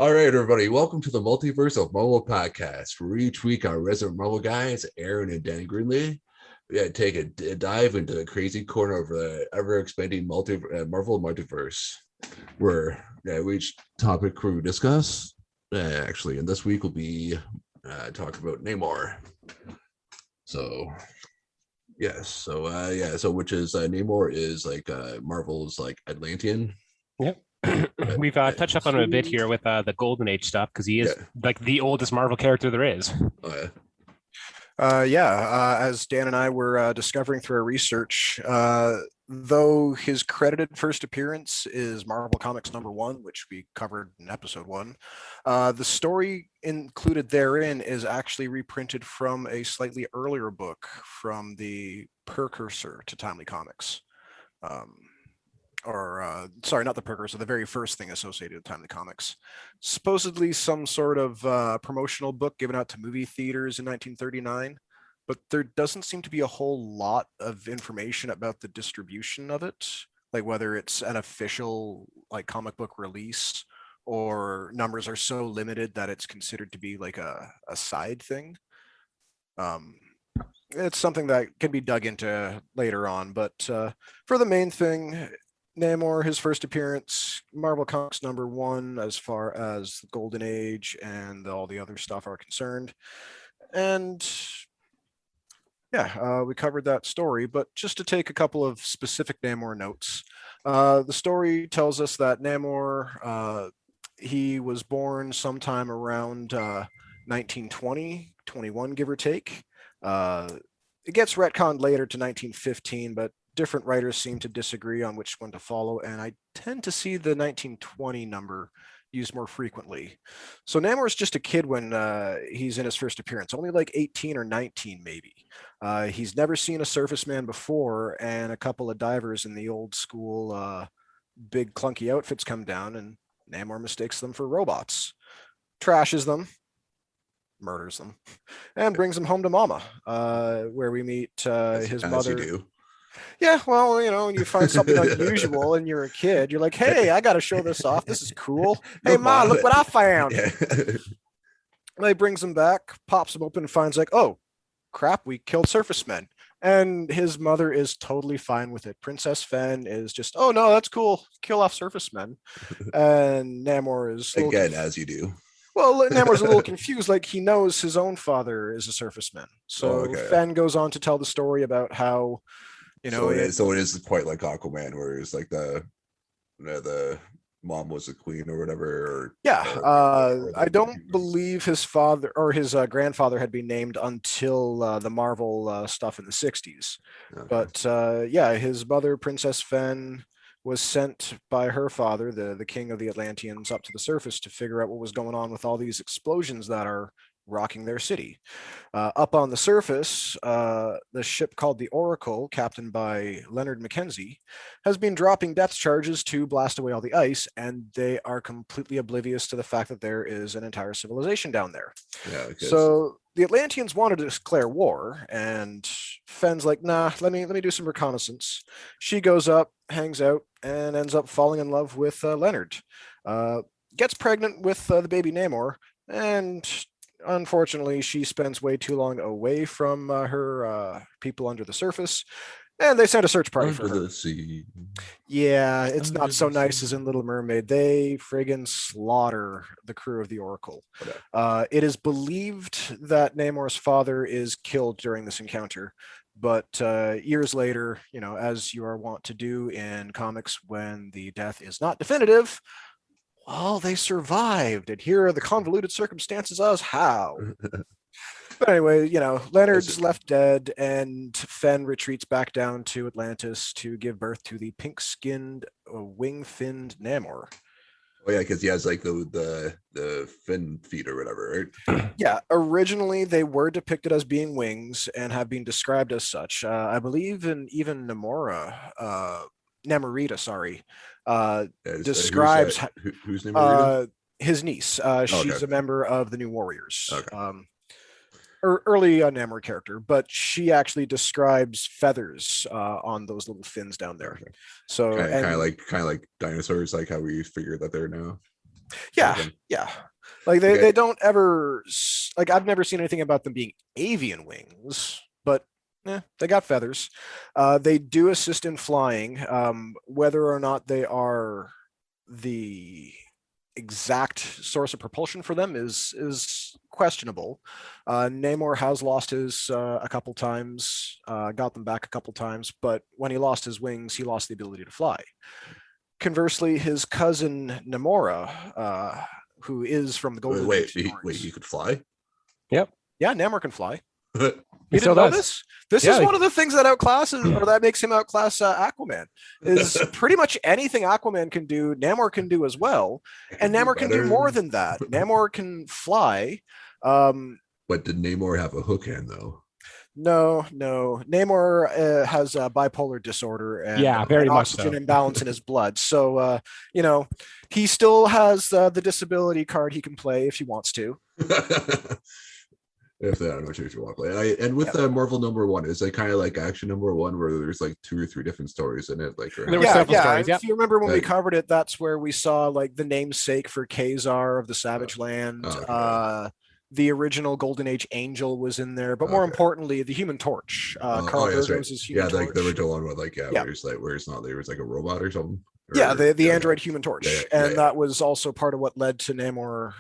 All right, everybody, welcome to the Multiverse of Marvel podcast, where each week our resident Marvel guys, Aaron and Danny Greenlee, take a dive into the crazy corner of the ever-expanding Marvel multiverse, where each topic we discuss, actually, and this week will be talking about Namor. So, yes, so which is Namor is like Marvel's like Atlantean. Yep. We've touched up on him a bit here with the Golden Age stuff because he is like the oldest Marvel character there is. As Dan and I were discovering through our research, though his credited first appearance is Marvel Comics #1, which we covered in episode 1, the story included therein is actually reprinted from a slightly earlier book from the precursor to Timely Comics. Sorry, not the precursor, the very first thing associated with Timely Comics. Supposedly some sort of promotional book given out to movie theaters in 1939, but there doesn't seem to be a whole lot of information about the distribution of it, like whether it's an official like comic book release or numbers are so limited that it's considered to be like a side thing. It's something that can be dug into later on, but for the main thing, Namor, his first appearance, Marvel Comics #1, as far as the Golden Age and all the other stuff are concerned. And we covered that story, but just to take a couple of specific Namor notes. The story tells us that Namor, he was born sometime around 1920, 21, give or take. It gets retconned later to 1915, but different writers seem to disagree on which one to follow, and I tend to see the 1920 number used more frequently. So Namor is just a kid when he's in his first appearance, only like 18 or 19 maybe. He's never seen a surface man before, and a couple of divers in the old school big clunky outfits come down, and Namor mistakes them for robots, trashes them, murders them, and brings them home to Mama, where we meet his mother. As you do. Yeah, well, you know, when you find something unusual and you're a kid, you're like, hey, I got to show this off. This is cool. Hey, Ma, look what I found. Yeah. He brings him back, pops him open, and finds like, oh, crap, we killed surface men. And his mother is totally fine with it. Princess Fen is just, oh, no, that's cool. Kill off surface men. And Namor is... Again, as you do. Well, Namor's a little confused, like he knows his own father is a surface man. So Fen goes on to tell the story about how, you know, so it is quite like Aquaman, where it's like the mom was the queen or whatever. I don't believe his father or his grandfather had been named until the Marvel stuff in the 60s. Okay. But his mother, Princess Fen, was sent by her father, the king of the Atlanteans, up to the surface to figure out what was going on with all these explosions that are rocking their city. Up on the surface, the ship called the Oracle, captained by Leonard Mackenzie, has been dropping depth charges to blast away all the ice, and they are completely oblivious to the fact that there is an entire civilization down there. So the Atlanteans wanted to declare war, and Fen's like, nah, let me do some reconnaissance. She goes up, hangs out, and ends up falling in love with Leonard. Gets pregnant with the baby Namor, and unfortunately, she spends way too long away from her people under the surface, and they send a search party for her. The sea. Yeah, it's not so nice as in Little Mermaid. They friggin' slaughter the crew of the Oracle. Okay. It is believed that Namor's father is killed during this encounter, but years later, you know, as you are wont to do in comics when the death is not definitive, well, they survived, and here are the convoluted circumstances as how. But anyway, Leonard's left dead, and Fenn retreats back down to Atlantis to give birth to the pink-skinned, wing-finned Namor. Oh yeah, because he has like the fin feet or whatever, right? Yeah, originally they were depicted as being wings and have been described as such. I believe even Namorita, sorry, describes who's Namorita? His niece. She's a member of the New Warriors. Okay. Early Namor character, but she actually describes feathers on those little fins down there. Okay. So kind of like dinosaurs, like how we figure that they're now. Yeah. Like they don't ever like, I've never seen anything about them being avian wings, but they got feathers. They do assist in flying. Whether or not they are the exact source of propulsion for them is questionable. Namor has lost his a couple times, got them back a couple times, but when he lost his wings, he lost the ability to fly. Conversely, his cousin Namora, who is from the Golden Age. Wait, he could fly? Yep. Yeah, Namor can fly. He didn't know this? This is one of the things that that makes him outclass Aquaman. Is pretty much anything Aquaman can do, Namor can do as well, and Namor can do more than that. Namor can fly. But did Namor have a hook hand though? No. Namor has a bipolar disorder and very an much oxygen imbalance in his blood. So he still has the disability card he can play if he wants to. If they, I don't know what you want to play. And with Marvel #1, is it kind of like Action #1 where there's like 2 or 3 different stories in it? Like there were several stories. If you remember when we covered it, that's where we saw like the namesake for Kazar of the Savage Land. The original Golden Age Angel was in there, but more importantly, the Human Torch. Carl Burgos' Human Torch. Like the original one with where it's not there was like a robot or something. The android Human Torch, that was also part of what led to Namor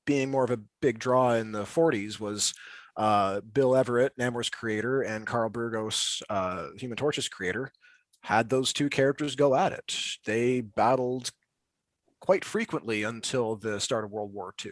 being more of a big draw in the 40s. Was Bill Everett, Namor's creator, and Carl Burgos, Human Torch's creator, had those two characters go at it. They battled quite frequently until the start of World War II.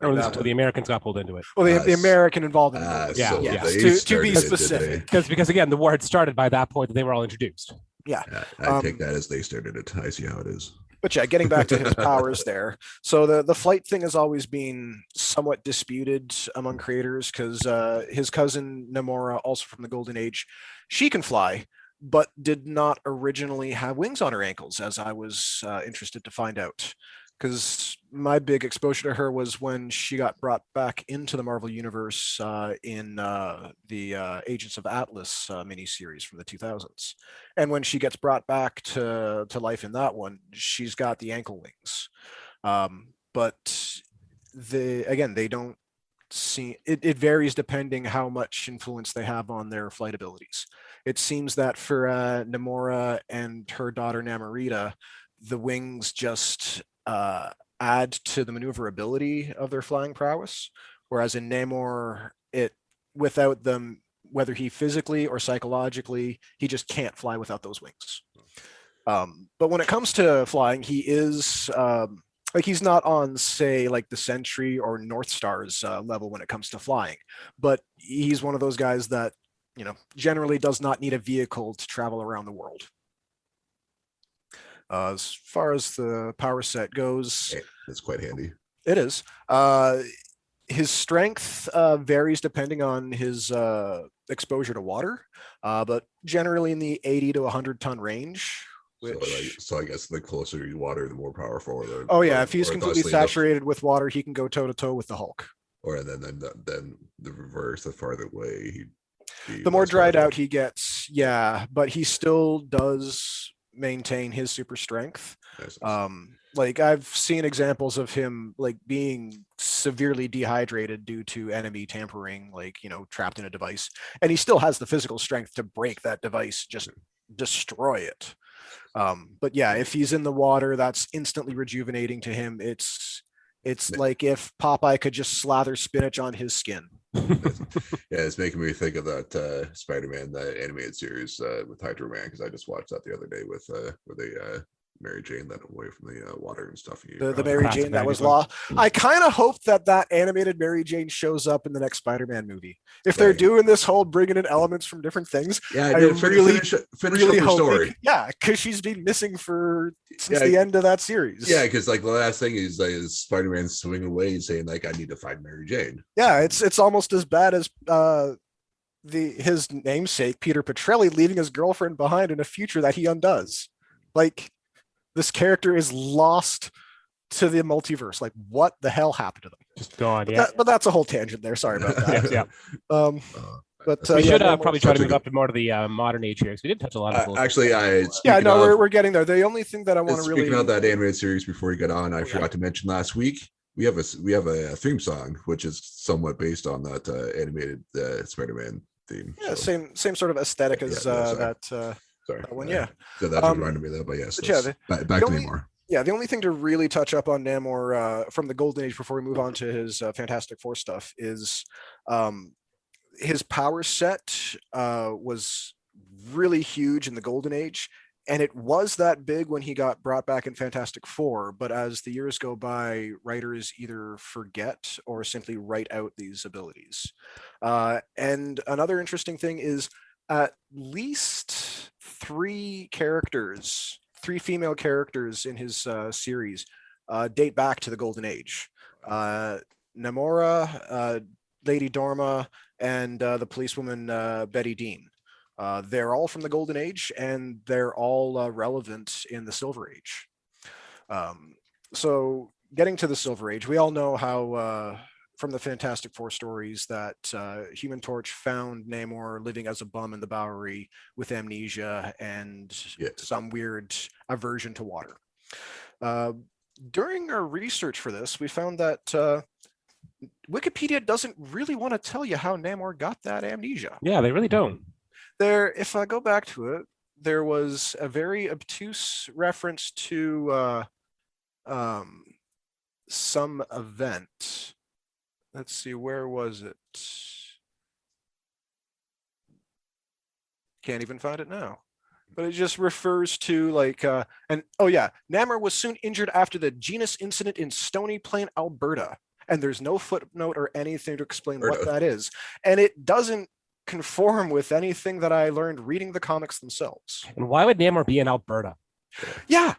Until the Americans got pulled into it. Well, the American involvement. To be specific. Because again, the war had started by that point that they were all introduced. Yeah. I take that as they started it. I see how it is. But getting back to his powers there. So the flight thing has always been somewhat disputed among creators because his cousin Namora, also from the Golden Age, she can fly, but did not originally have wings on her ankles, as I was interested to find out. Because my big exposure to her was when she got brought back into the Marvel Universe in the Agents of Atlas miniseries from the 2000s. And when she gets brought back to life in that one, she's got the ankle wings. But they don't see, it varies depending how much influence they have on their flight abilities. It seems that for Namora and her daughter Namorita, the wings just add to the maneuverability of their flying prowess, whereas in Namor, without them, whether he physically or psychologically, he just can't fly without those wings. But when it comes to flying, he is he's not on, say, like the Sentry or North Star's level when it comes to flying, but he's one of those guys that generally does not need a vehicle to travel around the world. As far as the power set goes, it's quite handy. It is. His strength varies depending on his exposure to water, but generally in the 80 to 100 ton range. So I guess the closer you water, the more powerful. If he's completely saturated with water, he can go toe to toe with the Hulk. Or then the reverse, the farther away the more dried out he gets. Yeah, but he still does maintain his super strength. Like I've seen examples of him like being severely dehydrated due to enemy tampering, trapped in a device, and he still has the physical strength to break that device, just destroy it. But if he's in the water, that's instantly rejuvenating to him. It's like if Popeye could just slather spinach on his skin. It's making me think of that Spider-Man, the animated series with Hydro Man, because I just watched that the other day with where they Mary Jane led him away from the water and stuff. The Mary Jane that was lost. I kind of hope that animated Mary Jane shows up in the next Spider-Man movie. If they're doing this whole bringing in elements from different things, I really finish up her story. Because she's been missing since the end of that series. Yeah, because like the last thing is like Spider-Man swinging away saying like I need to find Mary Jane. Yeah, it's almost as bad as his namesake Peter Petrelli leaving his girlfriend behind in a future that he undoes. Like, this character is lost to the multiverse. Like, what the hell happened to them? Just gone. But that's a whole tangent there. Sorry about that. Yeah. But we should probably try to move up to more to the modern age here, because we did touch a lot of actually. We're getting there. The only thing that I want to really speaking of that animated series before we get on, I forgot to mention last week we have a theme song which is somewhat based on that animated Spider-Man theme. Yeah, so. same sort of aesthetic as that. Sorry. That one, yeah. So that reminded me of that, but yes. Back to Namor. Yeah, the only thing to really touch up on Namor from the Golden Age before we move on to his Fantastic Four stuff is his power set was really huge in the Golden Age, and it was that big when he got brought back in Fantastic Four, but as the years go by, writers either forget or simply write out these abilities. And another interesting thing is at least three female characters in his series date back to the Golden Age. Namora, Lady Dorma, and the policewoman Betty Dean. They're all from the Golden Age, and they're all relevant in the Silver Age. So getting to the Silver Age, we all know how from the Fantastic Four stories that Human Torch found Namor living as a bum in the Bowery with amnesia and some weird aversion to water. During our research for this, we found that Wikipedia doesn't really want to tell you how Namor got that amnesia. Yeah, they really don't. If I go back to it, there was a very obtuse reference to some event. Let's see, where was it? Can't even find it now. But it just refers to Namor was soon injured after the genus incident in Stony Plain, Alberta. And there's no footnote or anything to explain what that is. And it doesn't conform with anything that I learned reading the comics themselves. And why would Namor be in Alberta? Yeah.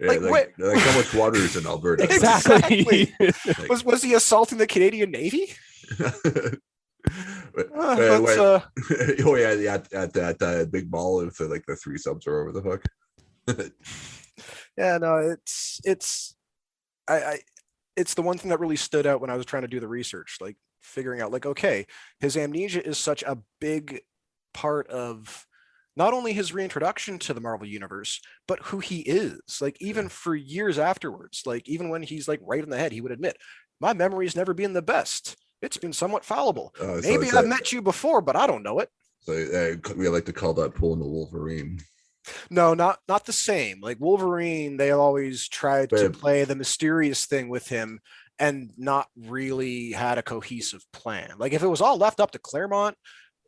Like how much water is in Alberta? Exactly. Was he assaulting the Canadian Navy? At that big ball with the three subs are over the hook. Yeah, no, it's the one thing that really stood out when I was trying to do the research, like figuring out okay, his amnesia is such a big part of not only his reintroduction to the Marvel Universe, but who he is. Like, even for years afterwards, like even when he's right in the head, he would admit, my memory's never been the best. It's been somewhat fallible. Maybe I've met you before, but I don't know it. So we like to call that pulling the Wolverine. No, not the same. Like Wolverine, they always tried to play the mysterious thing with him and not really had a cohesive plan. Like if it was all left up to Claremont,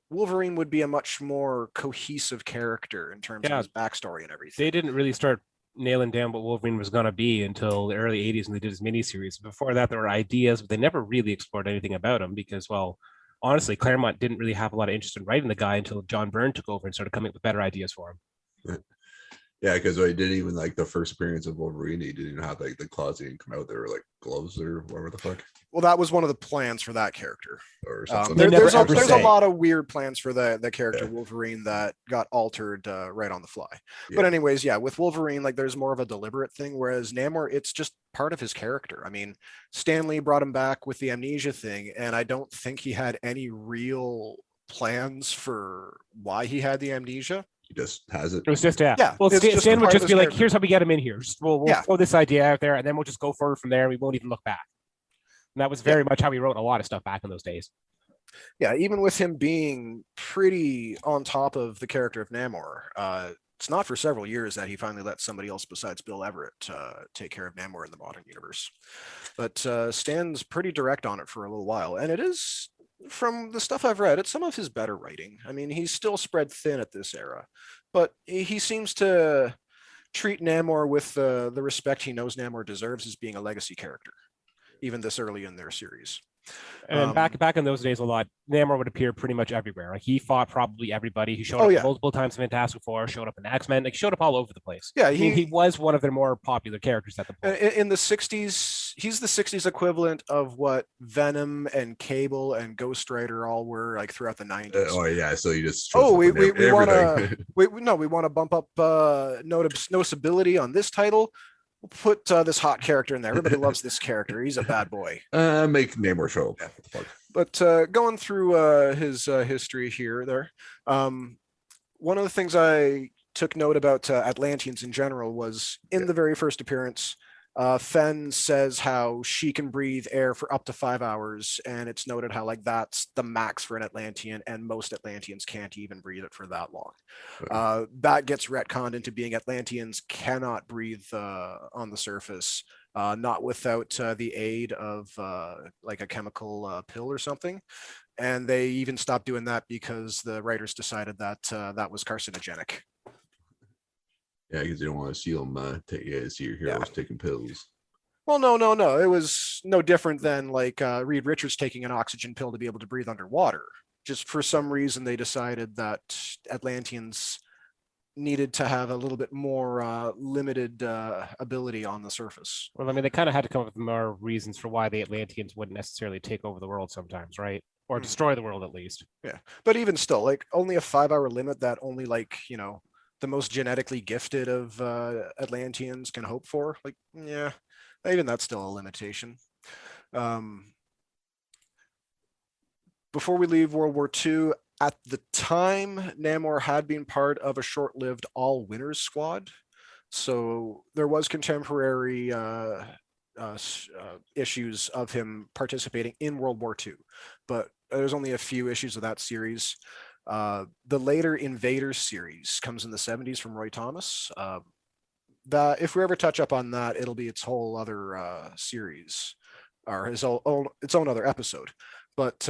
Wolverine would be a much more cohesive character in terms of his backstory and everything. They didn't really start nailing down what Wolverine was going to be until the early 80s when they did his miniseries. Before that, there were ideas, but they never really explored anything about him because, well, honestly, Claremont didn't really have a lot of interest in writing the guy until John Byrne took over and started coming up with better ideas for him. Yeah, because I did even the first appearance of Wolverine, he didn't even have the claws didn't come out. They were gloves or whatever the fuck. Well, that was one of the plans for that character. Or something. There's a lot of weird plans for the character Wolverine that got altered right on the fly. Yeah. But anyways, with Wolverine, there's more of a deliberate thing, whereas Namor, it's just part of his character. I mean, Stan Lee brought him back with the amnesia thing, and I don't think he had any real plans for why he had the amnesia. He just has it. It was just Well, Stan would just be like, "Here's how we get him in here. We'll throw this idea out there, and then we'll just go forward from there, and we won't even look back." And that was very much how he wrote a lot of stuff back in those days. Yeah, even with him being pretty on top of the character of Namor, it's not for several years that he finally let somebody else besides Bill Everett take care of Namor in the modern universe. But Stan's pretty direct on it for a little while, and it is. From the stuff I've read, it's some of his better writing. I mean, he's still spread thin at this era, but he seems to treat Namor with the respect he knows Namor deserves as being a legacy character, even this early in their series. And back in those days, a lot Namor would appear pretty much everywhere. Like he fought probably everybody. He showed up multiple times in Fantastic Four, showed up in X-Men, like showed up all over the place. Yeah, he was one of their more popular characters at the point. In the 60s, he's the 60s equivalent of what Venom and Cable and Ghost Rider all were like throughout the 90s. So you just we want to we want to bump up noticeability on this title. We'll put this hot character in there. Everybody loves this character. He's a bad boy. Make Namor show up. But going through his history here, one of the things I took note about Atlanteans in general was in the very first appearance, Fen says how she can breathe air for up to 5 hours, and it's noted how like that's the max for an Atlantean, and most Atlanteans can't even breathe it for that long. That gets retconned into being Atlanteans cannot breathe on the surface, not without the aid of like a chemical pill or something. And they even stopped doing that because the writers decided that that was carcinogenic. Yeah, because you don't want to see them see your heroes taking pills. Well, no. It was no different than like Reed Richards taking an oxygen pill to be able to breathe underwater. Just for some reason, they decided that Atlanteans needed to have a little bit more limited ability on the surface. Well, I mean, they kind of had to come up with more reasons for why the Atlanteans wouldn't necessarily take over the world sometimes, right? Or destroy the world at least. Yeah, but even still, like only a 5-hour limit that only like, the most genetically gifted of Atlanteans can hope for. Like, yeah, even that's still a limitation. Before we leave World War II, at the time, Namor had been part of a short-lived all-winners squad. So there was contemporary issues of him participating in World War II, but there's only a few issues of that series. The later Invaders series comes in the 70s from Roy Thomas. That if we ever touch up on that, it'll be its whole other series, or its own other episode. But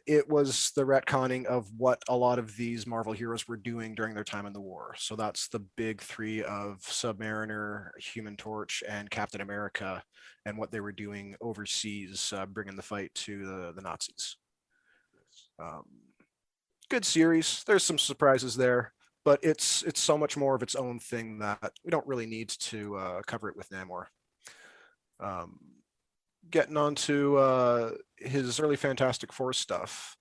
it was the retconning of what a lot of these Marvel heroes were doing during their time in the war. So that's the big three of Submariner, Human Torch, and Captain America, and what they were doing overseas, bringing the fight to the Nazis. Good series. There's some surprises there, but it's so much more of its own thing that we don't really need to cover it with Namor. Getting on to his early Fantastic Four stuff.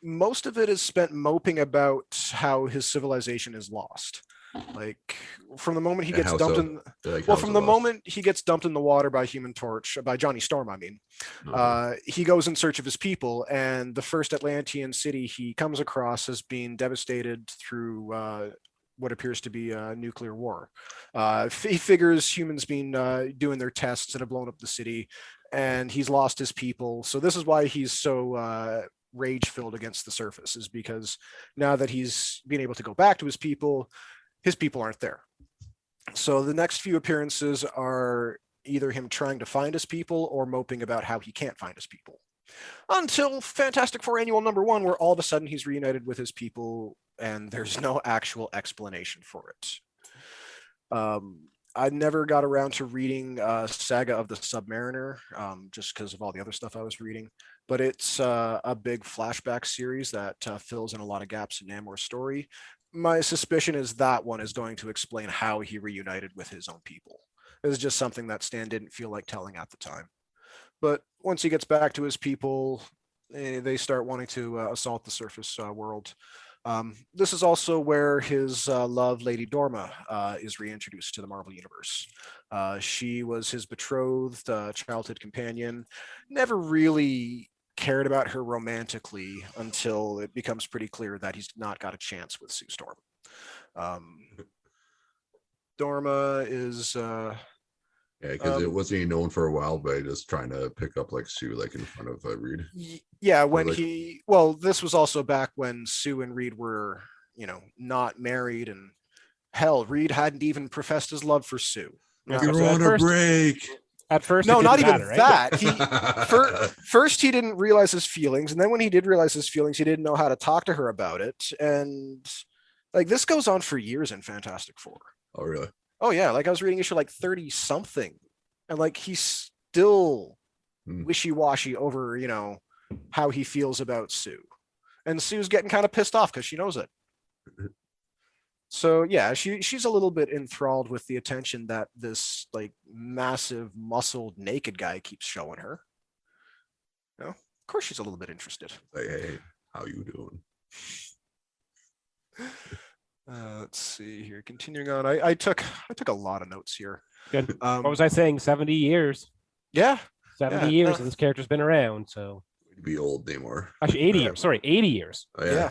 Most of it is spent moping about how his civilization is lost. Like from the moment he gets dumped moment he gets dumped in the water by Human Torch, by Johnny Storm, I mean, he goes in search of his people, and the first Atlantean city he comes across has been devastated through what appears to be a nuclear war. He figures humans been doing their tests and have blown up the city, and he's lost his people. So this is why he's so rage-filled against the surface, is because now that he's been able to go back to his people aren't there. So the next few appearances are either him trying to find his people or moping about how he can't find his people. Until Fantastic Four Annual #1, where all of a sudden he's reunited with his people and there's no actual explanation for it. I never got around to reading Saga of the Submariner, just because of all the other stuff I was reading. But it's a big flashback series that fills in a lot of gaps in Namor's story. My suspicion is that one is going to explain how he reunited with his own people. It was just something that Stan didn't feel like telling at the time. But once he gets back to his people, they start wanting to assault the surface world. This is also where his love, Lady Dorma, is reintroduced to the Marvel Universe. She was his betrothed childhood companion, never really cared about her romantically until it becomes pretty clear that he's not got a chance with Sue Storm. Dorma is... because it wasn't known for a while by just trying to pick up like Sue like in front of Reed. Yeah, when this was also back when Sue and Reed were, not married, and hell, Reed hadn't even professed his love for Sue. You're on a break. At first, no, not even matter, that. He first he didn't realize his feelings, and then when he did realize his feelings, he didn't know how to talk to her about it. And like this goes on for years in Fantastic Four. Oh, really? Oh yeah, like I was reading issue like 30 something, and like he's still wishy-washy over, how he feels about Sue. And Sue's getting kind of pissed off because she knows it. So yeah, she's a little bit enthralled with the attention that this like massive muscled naked guy keeps showing her. Of course she's a little bit interested. Like, hey, how you doing? Let's see here. Continuing on, I took a lot of notes here. Good. What was I saying? 70 years. Yeah. 70 years and this character's been around, so to be old Namor. Actually 80 years. Sorry, 80 years. Oh, yeah.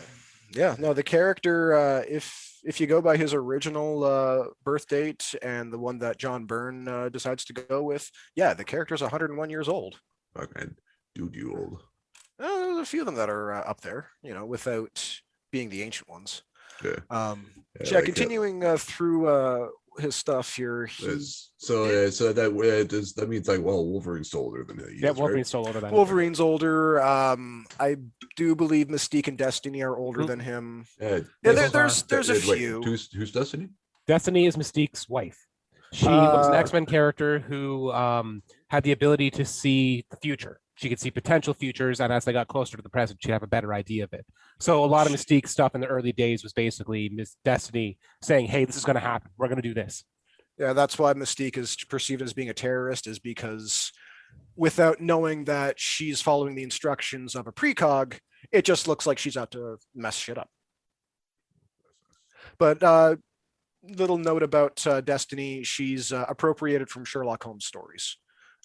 Yeah. No, the character, if you go by his original birth date and the one that John Byrne decides to go with, yeah, the character's 101 years old. Okay. Dude, you old. There's a few of them that are up there, without being the ancient ones. Yeah. Continuing through his stuff here. So that means like, well, Wolverine's still older than he is. Yeah, Wolverine's still older than him. Wolverine's older. I do believe Mystique and Destiny are older than him. There's a few. Who's Destiny? Destiny is Mystique's wife. She was an X-Men character who had the ability to see the future. She could see potential futures, and as they got closer to the present, she'd have a better idea of it. So a lot of Mystique stuff in the early days was basically Miss Destiny saying, hey, this is going to happen. We're going to do this. Yeah, that's why Mystique is perceived as being a terrorist, is because without knowing that she's following the instructions of a precog, it just looks like she's out to mess shit up. But little note about Destiny, she's appropriated from Sherlock Holmes stories.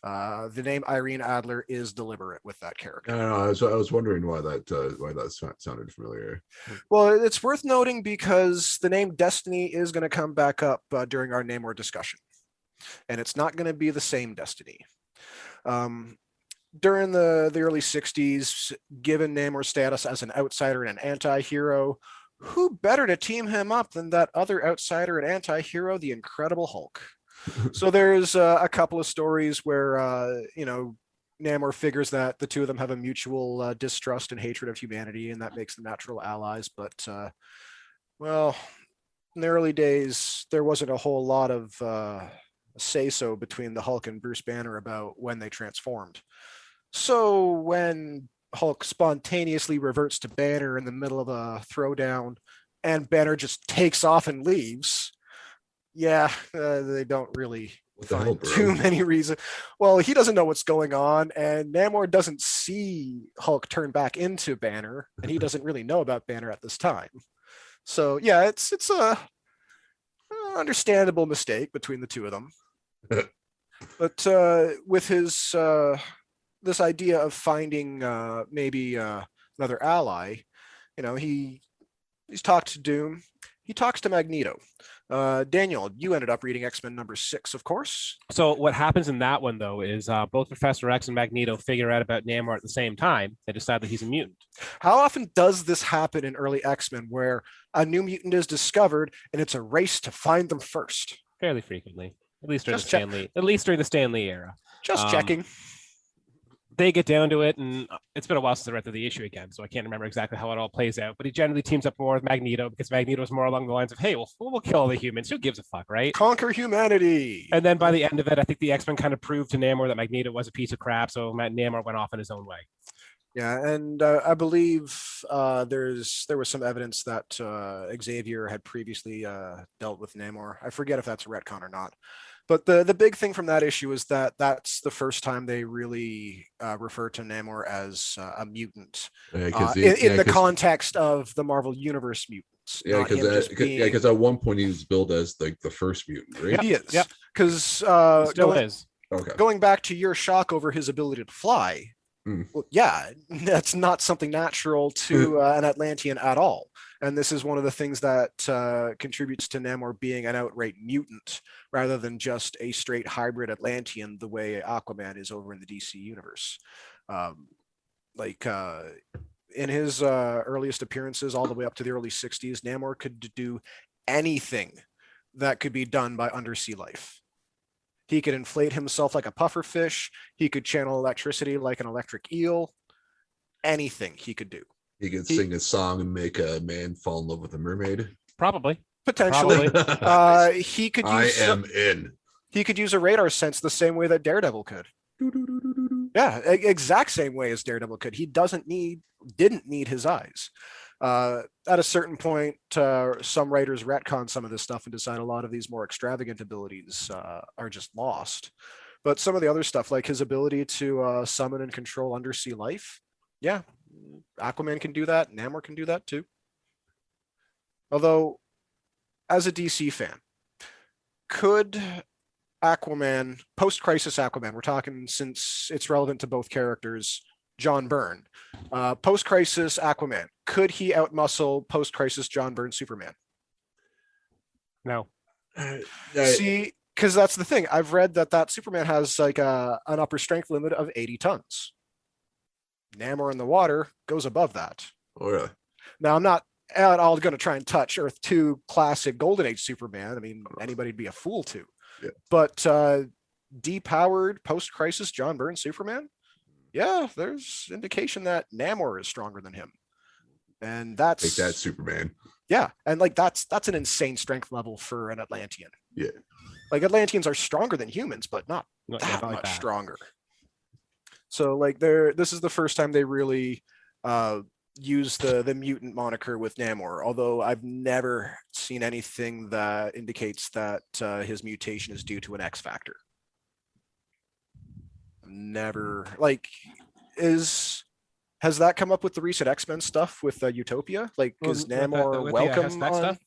The name Irene Adler is deliberate with that character. I was wondering why that sounded familiar. Well, it's worth noting because the name Destiny is going to come back up during our Namor discussion, and it's not going to be the same Destiny. During the early 60s, given Namor's status as an outsider and an anti-hero, who better to team him up than that other outsider and anti-hero, the Incredible Hulk? So there's a couple of stories where, Namor figures that the two of them have a mutual distrust and hatred of humanity, and that makes them natural allies. But, in the early days, there wasn't a whole lot of say-so between the Hulk and Bruce Banner about when they transformed. So when Hulk spontaneously reverts to Banner in the middle of a throwdown, and Banner just takes off and leaves, they don't really find too many reasons. Well, he doesn't know what's going on, and Namor doesn't see Hulk turn back into Banner, and he doesn't really know about Banner at this time. So yeah, it's a understandable mistake between the two of them. But with his this idea of finding maybe another ally, he's talked to Doom. He talks to Magneto. Daniel, you ended up reading X-Men number 6, of course. So what happens in that one, though, is both Professor X and Magneto figure out about Namor at the same time. They decide that he's a mutant. How often does this happen in early X-Men, where a new mutant is discovered and it's a race to find them first? Fairly frequently, at least during the Stan Lee era. Just checking. They get down to it, and it's been a while since I read through the issue again, so I can't remember exactly how it all plays out. But he generally teams up more with Magneto because Magneto is more along the lines of, hey, we'll kill all the humans. Who gives a fuck, right? Conquer humanity. And then by the end of it, I think the X-Men kind of proved to Namor that Magneto was a piece of crap, so Namor went off in his own way. Yeah, and I believe there was some evidence that Xavier had previously dealt with Namor. I forget if that's a retcon or not. But the big thing from that issue is that that's the first time they really refer to Namor as a mutant in the context of the Marvel Universe mutants. Yeah, because at one point he was billed as like the first mutant, right? He is. Yeah, because still is. Okay. Going back to your shock over his ability to fly. Well, yeah, that's not something natural to an Atlantean at all. And this is one of the things that contributes to Namor being an outright mutant rather than just a straight hybrid Atlantean the way Aquaman is over in the DC universe. In his earliest appearances all the way up to the early 60s, Namor could do anything that could be done by undersea life. He could inflate himself like a pufferfish. He could channel electricity like an electric eel. Anything he could do. He could sing a song and make a man fall in love with a mermaid. Probably. Potentially. Probably. He could I use am in. he could use a radar sense the same way that Daredevil could. Yeah, exact same way as Daredevil could. He didn't need his eyes. At a certain point, some writers retcon some of this stuff and decide a lot of these more extravagant abilities are just lost. But some of the other stuff, like his ability to summon and control undersea life, yeah, Aquaman can do that. Namor can do that too. Although, as a DC fan, could Aquaman, post-crisis Aquaman, we're talking since it's relevant to both characters, John Byrne, post-crisis Aquaman, could he outmuscle post-crisis John Byrne Superman? No. See, because that's the thing. I've read that Superman has like an upper strength limit of 80 tons. Namor in the water goes above that. Oh, really? Now, I'm not at all going to try and touch Earth 2 classic Golden Age Superman. I mean, anybody'd be a fool to. Yeah. But depowered post-crisis John Byrne Superman, yeah, there's indication that Namor is stronger than him. And that's Take that, Superman. Yeah, and like that's an insane strength level for an Atlantean. Yeah. Like Atlanteans are stronger than humans, but not that much stronger. So like this is the first time they really use the mutant moniker with Namor, although I've never seen anything that indicates that his mutation is due to an X factor. Never, like, has that come up with the recent X-Men stuff with Utopia? Like, is Namor welcome that on? Stuff?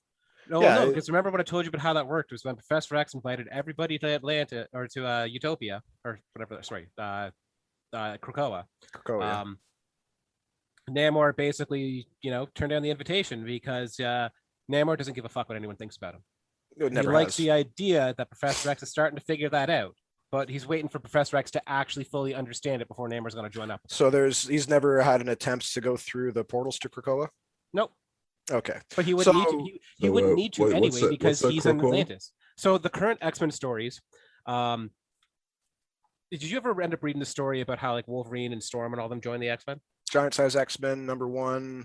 No, because remember what I told you about how that worked was when Professor X invited everybody to Atlanta or to Utopia or whatever. Sorry, Krakoa. Yeah. Namor basically, turned down the invitation because Namor doesn't give a fuck what anyone thinks about him. He likes the idea that Professor X is starting to figure that out, but he's waiting for Professor X to actually fully understand it before Namor's going to join up. So he's never had an attempt to go through the portals to Krakoa? Nope. Okay. But he wouldn't need to. He wouldn't need to anyway because he's in Atlantis. So the current X-Men stories, did you ever end up reading the story about how like Wolverine and Storm and all them joined the X-Men? Giant size X-Men #1,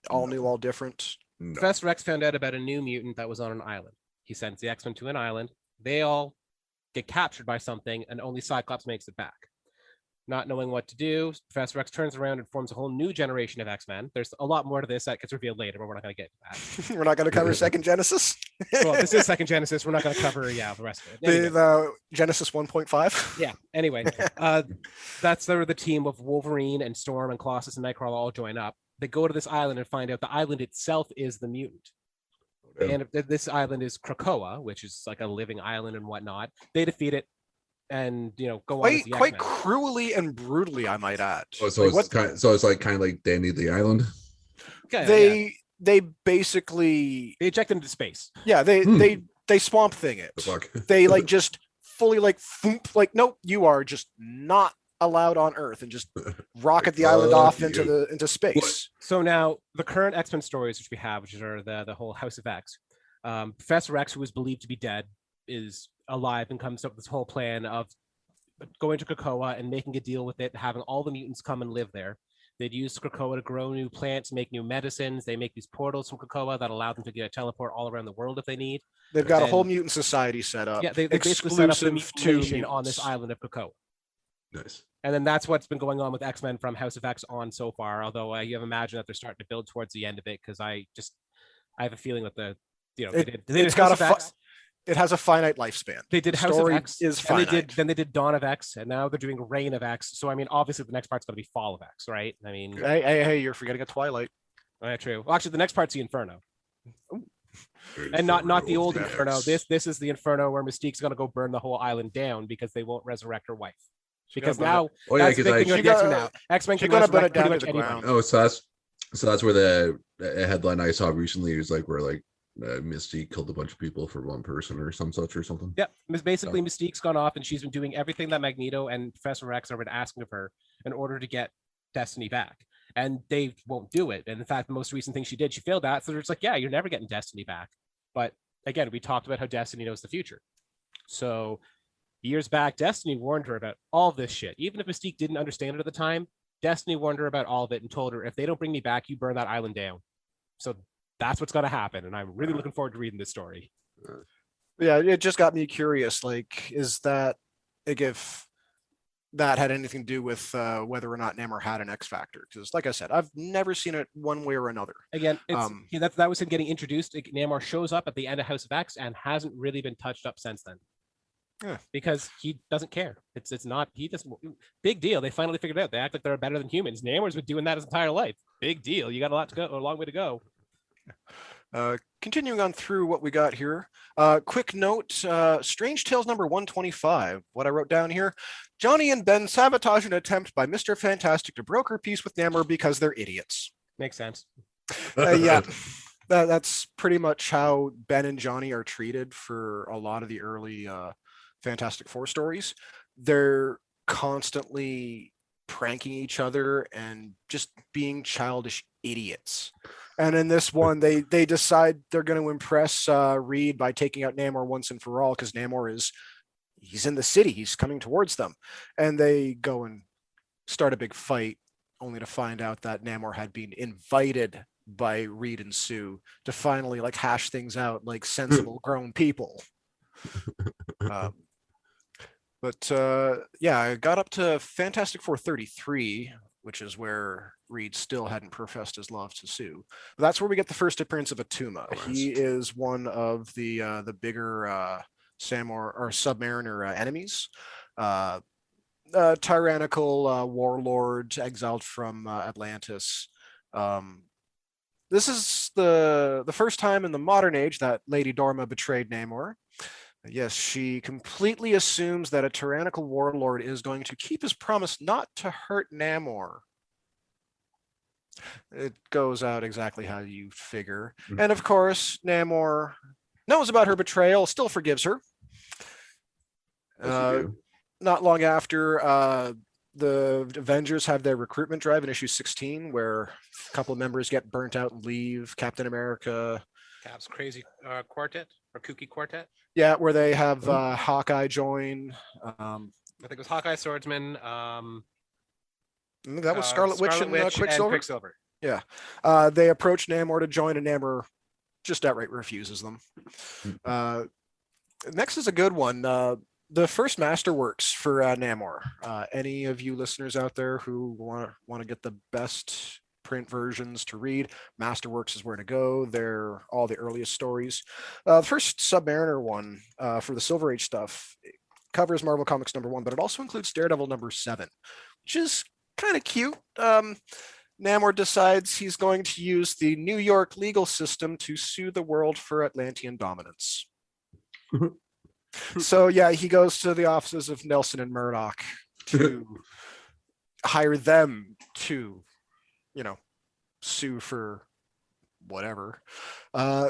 all new, all different. No. Professor X found out about a new mutant that was on an island. He sends the X-Men to an island. They all get captured by something, and only Cyclops makes it back. Not knowing what to do, Professor X turns around and forms a whole new generation of X-Men. There's a lot more to this that gets revealed later, but we're not going to get to that. We're not going to cover Second Genesis? Well, this is Second Genesis. We're not going to cover, the rest of it. Anyway. The Genesis 1.5? Yeah, anyway. That's the team of Wolverine and Storm and Colossus and Nightcrawler all join up. They go to this island and find out the island itself is the mutant. And this island is Krakoa, which is like a living island and whatnot. They defeat it and go on. Quite cruelly and brutally, I might add. Oh, so it's kind of like Danny the Island. Okay, they basically eject them into space. Yeah, they swamp thing it. They like just fully like thump, like nope, you are just not allowed on Earth, and just rocket the island off into space. What? So now the current X-Men stories which we have, which are the whole House of X, Professor X, who is believed to be dead, is alive and comes up with this whole plan of going to Krakoa and making a deal with it, having all the mutants come and live there. They'd use Krakoa to grow new plants, make new medicines. They make these portals from Krakoa that allow them to teleport all around the world if they need. They've got a whole mutant society set up. Yeah, they basically set up a mutant nation on this island of Krakoa. Nice. And then that's what's been going on with X-Men from House of X on so far. Although you have imagined that they're starting to build towards the end of it, because I have a feeling that it has a finite lifespan. They did House of X, is finite. Then they did Dawn of X, and now they're doing Reign of X. So I mean, obviously the next part's going to be Fall of X, right? I mean, hey, you're forgetting a Twilight. True. Well, actually, the next part's the Inferno. And not the old Inferno. This is the Inferno where Mystique's going to go burn the whole island down because they won't resurrect her wife. Because now, that's the big thing with X-Men now. X-Men can resurrect pretty much anyone. Oh, so that's where the headline I saw recently was like where like Mystique killed a bunch of people for one person or something. Yeah, basically Mystique's gone off and she's been doing everything that Magneto and Professor X have been asking of her in order to get Destiny back. And they won't do it. And in fact, the most recent thing she did, she failed at. So they're just like, yeah, you're never getting Destiny back. But again, we talked about how Destiny knows the future. So years back, Destiny warned her about all this shit. Even if Mystique didn't understand it at the time, Destiny warned her about all of it and told her, if they don't bring me back, you burn that island down. So That's what's going to happen, and I'm really looking forward to reading this story. Yeah, it just got me curious. Like, is that like if that had anything to do with whether or not Namor had an X factor? Because, like I said, I've never seen it one way or another. Again, that was him getting introduced. Namor shows up at the end of House of X and hasn't really been touched up since then. Yeah. Because he doesn't care. It's not, he just, big deal. They finally figured it out. They act like they're better than humans. Namor's been doing that his entire life. Big deal. You got a long way to go. Continuing on through what we got here. Quick note, Strange Tales number 125. What I wrote down here. Johnny and Ben sabotage an attempt by Mr. Fantastic to broker peace with Namor because they're idiots. Makes sense. Yeah. That's pretty much how Ben and Johnny are treated for a lot of the early Fantastic Four stories. They're constantly pranking each other and just being childish idiots. And in this one, they decide they're going to impress Reed by taking out Namor once and for all, because Namor he's in the city, he's coming towards them. And they go and start a big fight, only to find out that Namor had been invited by Reed and Sue to finally like hash things out like sensible grown people. But yeah, I got up to Fantastic Four 33, which is where Reed still hadn't professed his love to Sue. But that's where we get the first appearance of Atuma. He is one of the bigger Submariner enemies. Tyrannical warlord exiled from Atlantis. This is the first time in the modern age that Lady Dorma betrayed Namor. Yes, she completely assumes that a tyrannical warlord is going to keep his promise not to hurt Namor. It goes out exactly how you figure. Mm-hmm. And of course, Namor knows about her betrayal, still forgives her. Not long after, the Avengers have their recruitment drive in issue 16, where a couple of members get burnt out and leave. Captain America. Cap's crazy quartet or kooky quartet. Yeah, where they have Hawkeye join. I think it was Hawkeye, Swordsman. That was Scarlet Witch and Quicksilver. Yeah. They approach Namor to join, and Namor just outright refuses them. Next is a good one. The first Masterworks for Namor. Any of you listeners out there who want to get the best print versions to read, Masterworks is where to go. They're all the earliest stories. The first Submariner one for the Silver Age stuff covers Marvel Comics #1, but it also includes Daredevil #7, which is kind of cute. Namor decides he's going to use the New York legal system to sue the world for Atlantean dominance. So yeah, he goes to the offices of Nelson and Murdoch to hire them to, sue for whatever.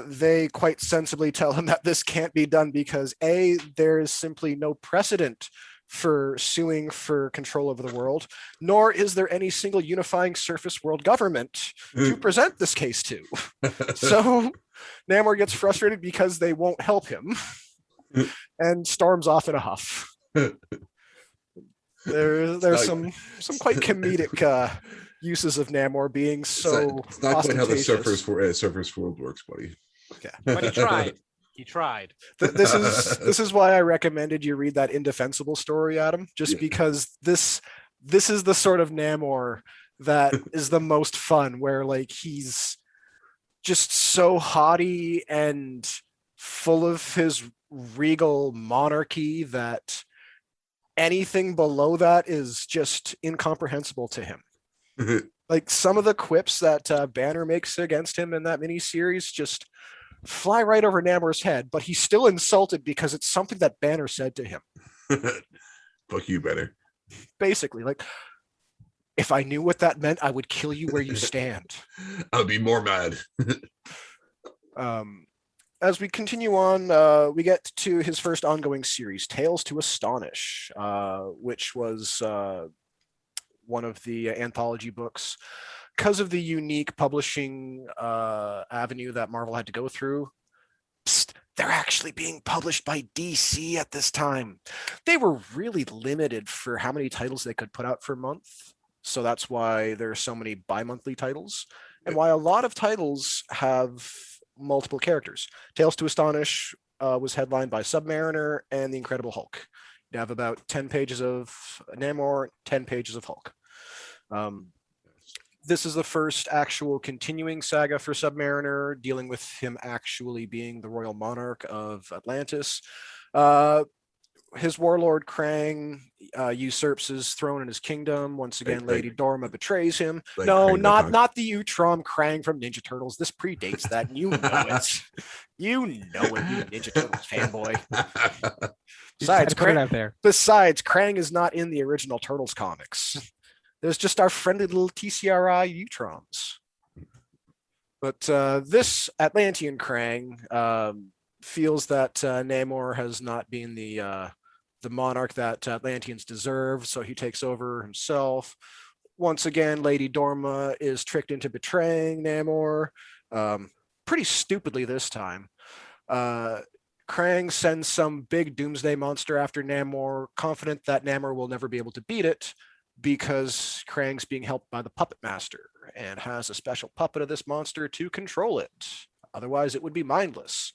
They quite sensibly tell him that this can't be done because A, there is simply no precedent for suing for control over the world, nor is there any single unifying surface world government to present this case to. So Namor gets frustrated because they won't help him and storms off in a huff. There's some quite comedic uses of Namor being so it's not quite how the surface world works, buddy. Okay. But he tried. This is why I recommended you read that Indefensible story, Adam, because this is the sort of Namor that is the most fun, where like he's just so haughty and full of his regal monarchy that anything below that is just incomprehensible to him. Like some of the quips that Banner makes against him in that miniseries just fly right over Namor's head, but he's still insulted because it's something that Banner said to him. Fuck you, Banner. Basically, like, if I knew what that meant, I would kill you where you stand. I would be more mad. As we continue on, we get to his first ongoing series, Tales to Astonish, which was one of the anthology books. Because of the unique publishing avenue that Marvel had to go through, they're actually being published by DC at this time. They were really limited for how many titles they could put out per month. So that's why there are so many bi-monthly titles. and why a lot of titles have multiple characters. Tales to Astonish was headlined by Submariner and the Incredible Hulk. You have about 10 pages of Namor, 10 pages of Hulk. This is the first actual continuing saga for Submariner, dealing with him actually being the royal monarch of Atlantis. His warlord Krang usurps his throne in his kingdom. Once again, Lady Dorma betrays him. Like no, Krang not the Utrom Krang from Ninja Turtles. This predates that. You know it. You Ninja Turtles fanboy. Besides, Krang is not in the original Turtles comics. There's just our friendly little TCRI Utroms. But this Atlantian Krang feels that Namor has not been the monarch that Atlanteans deserve, so he takes over himself. Once again, Lady Dorma is tricked into betraying Namor, pretty stupidly this time. Krang sends some big doomsday monster after Namor, confident that Namor will never be able to beat it, because Krang's being helped by the puppet master and has a special puppet of this monster to control it. Otherwise, it would be mindless.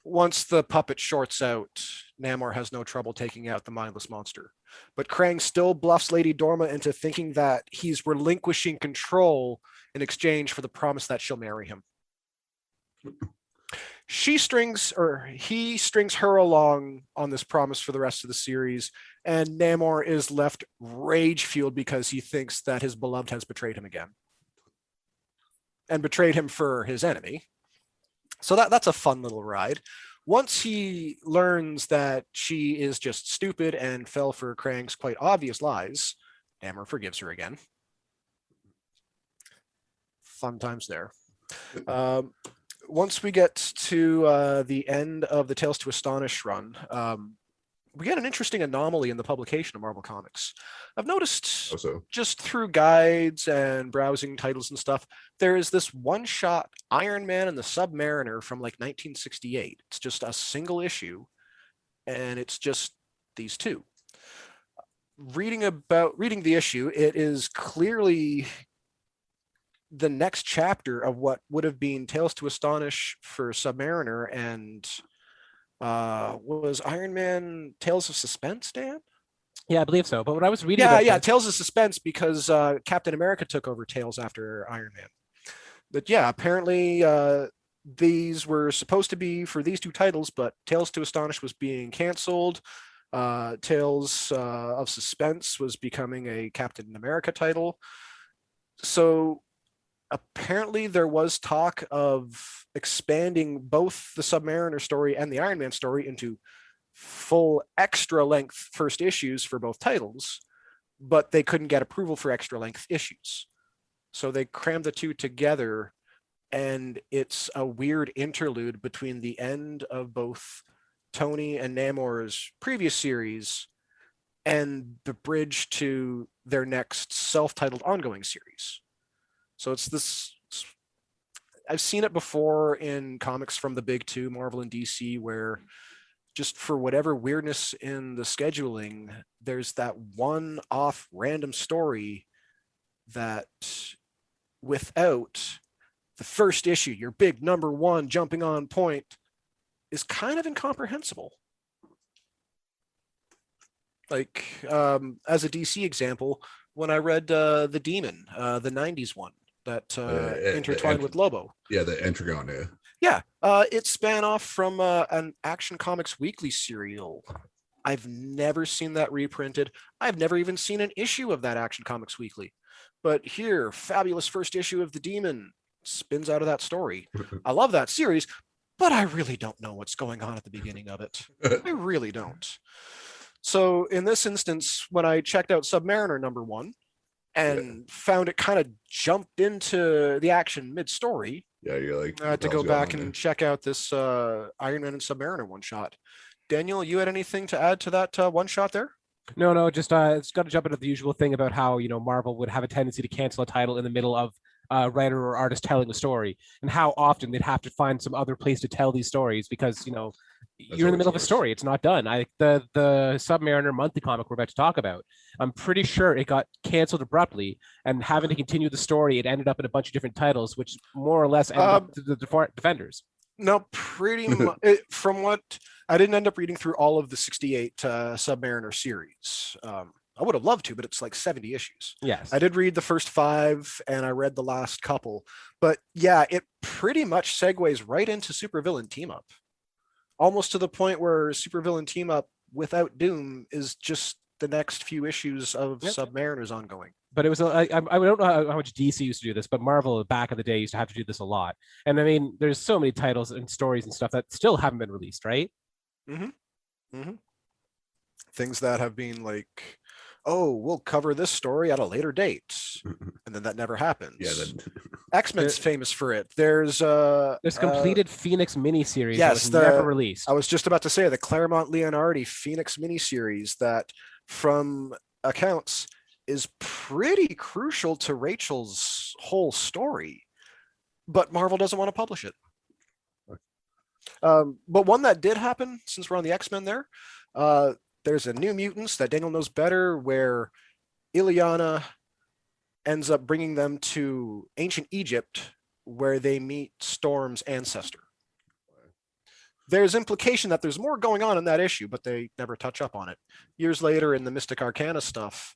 Once the puppet shorts out, Namor has no trouble taking out the mindless monster. But Krang still bluffs Lady Dorma into thinking that he's relinquishing control in exchange for the promise that she'll marry him. He strings her along on this promise for the rest of the series, and Namor is left rage-fueled because he thinks that his beloved has betrayed him again. And betrayed him for his enemy. So that's a fun little ride. Once he learns that she is just stupid and fell for Krang's quite obvious lies, Namor forgives her again. Fun times there. Once we get to the end of the Tales to Astonish run, we get an interesting anomaly in the publication of Marvel Comics. I've noticed just through guides and browsing titles and stuff, there is this one-shot Iron Man and the Submariner from like 1968. It's just a single issue, and it's just these two. Reading the issue, it is clearly the next chapter of what would have been Tales to Astonish for Submariner, and was Iron Man Tales of Suspense, Dan? Yeah, I believe so. But when I was reading Tales of Suspense, because Captain America took over Tales after Iron Man. But yeah, apparently these were supposed to be for these two titles, but Tales to Astonish was being canceled. Tales of Suspense was becoming a Captain America title. So apparently there was talk of expanding both the Submariner story and the Iron Man story into full extra length first issues for both titles, but they couldn't get approval for extra length issues. So they crammed the two together, and it's a weird interlude between the end of both Tony and Namor's previous series and the bridge to their next self-titled ongoing series. So it's this, I've seen it before in comics from the big two, Marvel and DC, where just for whatever weirdness in the scheduling, there's that one-off random story that without the first issue, your big number one jumping on point, is kind of incomprehensible. Like, as a DC example, when I read The Demon, the 90s one, that intertwined with Lobo. Yeah, the Entragon, yeah. It span off from an Action Comics Weekly serial. I've never seen that reprinted. I've never even seen an issue of that Action Comics Weekly. But here, fabulous first issue of The Demon spins out of that story. I love that series, but I really don't know what's going on at the beginning of it. I really don't. So in this instance, when I checked out Submariner number one, and found it kind of jumped into the action mid-story. Yeah, you're like, I had to go back and check out this Iron Man and Submariner one-shot. Daniel, you had anything to add to that one-shot there? No, just it's got to jump into the usual thing about how, Marvel would have a tendency to cancel a title in the middle of a writer or artist telling a story, and how often they'd have to find some other place to tell these stories because, you're in the middle of a story. It's not done. The Submariner monthly comic we're about to talk about, I'm pretty sure it got canceled abruptly, and having to continue the story, it ended up in a bunch of different titles, which more or less ended up to the Defenders. No, pretty much. From what I didn't end up reading through all of the 68 Submariner series. I would have loved to, but it's like 70 issues. Yes. I did read the first 5 and I read the last couple. But yeah, it pretty much segues right into Supervillain Team Up. Almost to the point where Supervillain Team Up without Doom is just the next few issues of Submariner's ongoing. But it was, I don't know how much DC used to do this, but Marvel back in the day used to have to do this a lot. And I mean, there's so many titles and stories and stuff that still haven't been released, right? Things that have been like, oh, we'll cover this story at a later date, and then that never happens. Yeah, then X-Men's famous for it. There's completed Phoenix miniseries yes, that was never released. I was just about to say the Claremont Leonardi Phoenix miniseries that, from accounts, is pretty crucial to Rachel's whole story, but Marvel doesn't want to publish it. But one that did happen, since we're on the X-Men there, there's a New Mutants that Daniel knows better, where Illyana ends up bringing them to ancient Egypt, where they meet Storm's ancestor. There's implication that there's more going on in that issue, but they never touch up on it. Years later, in the Mystic Arcana stuff,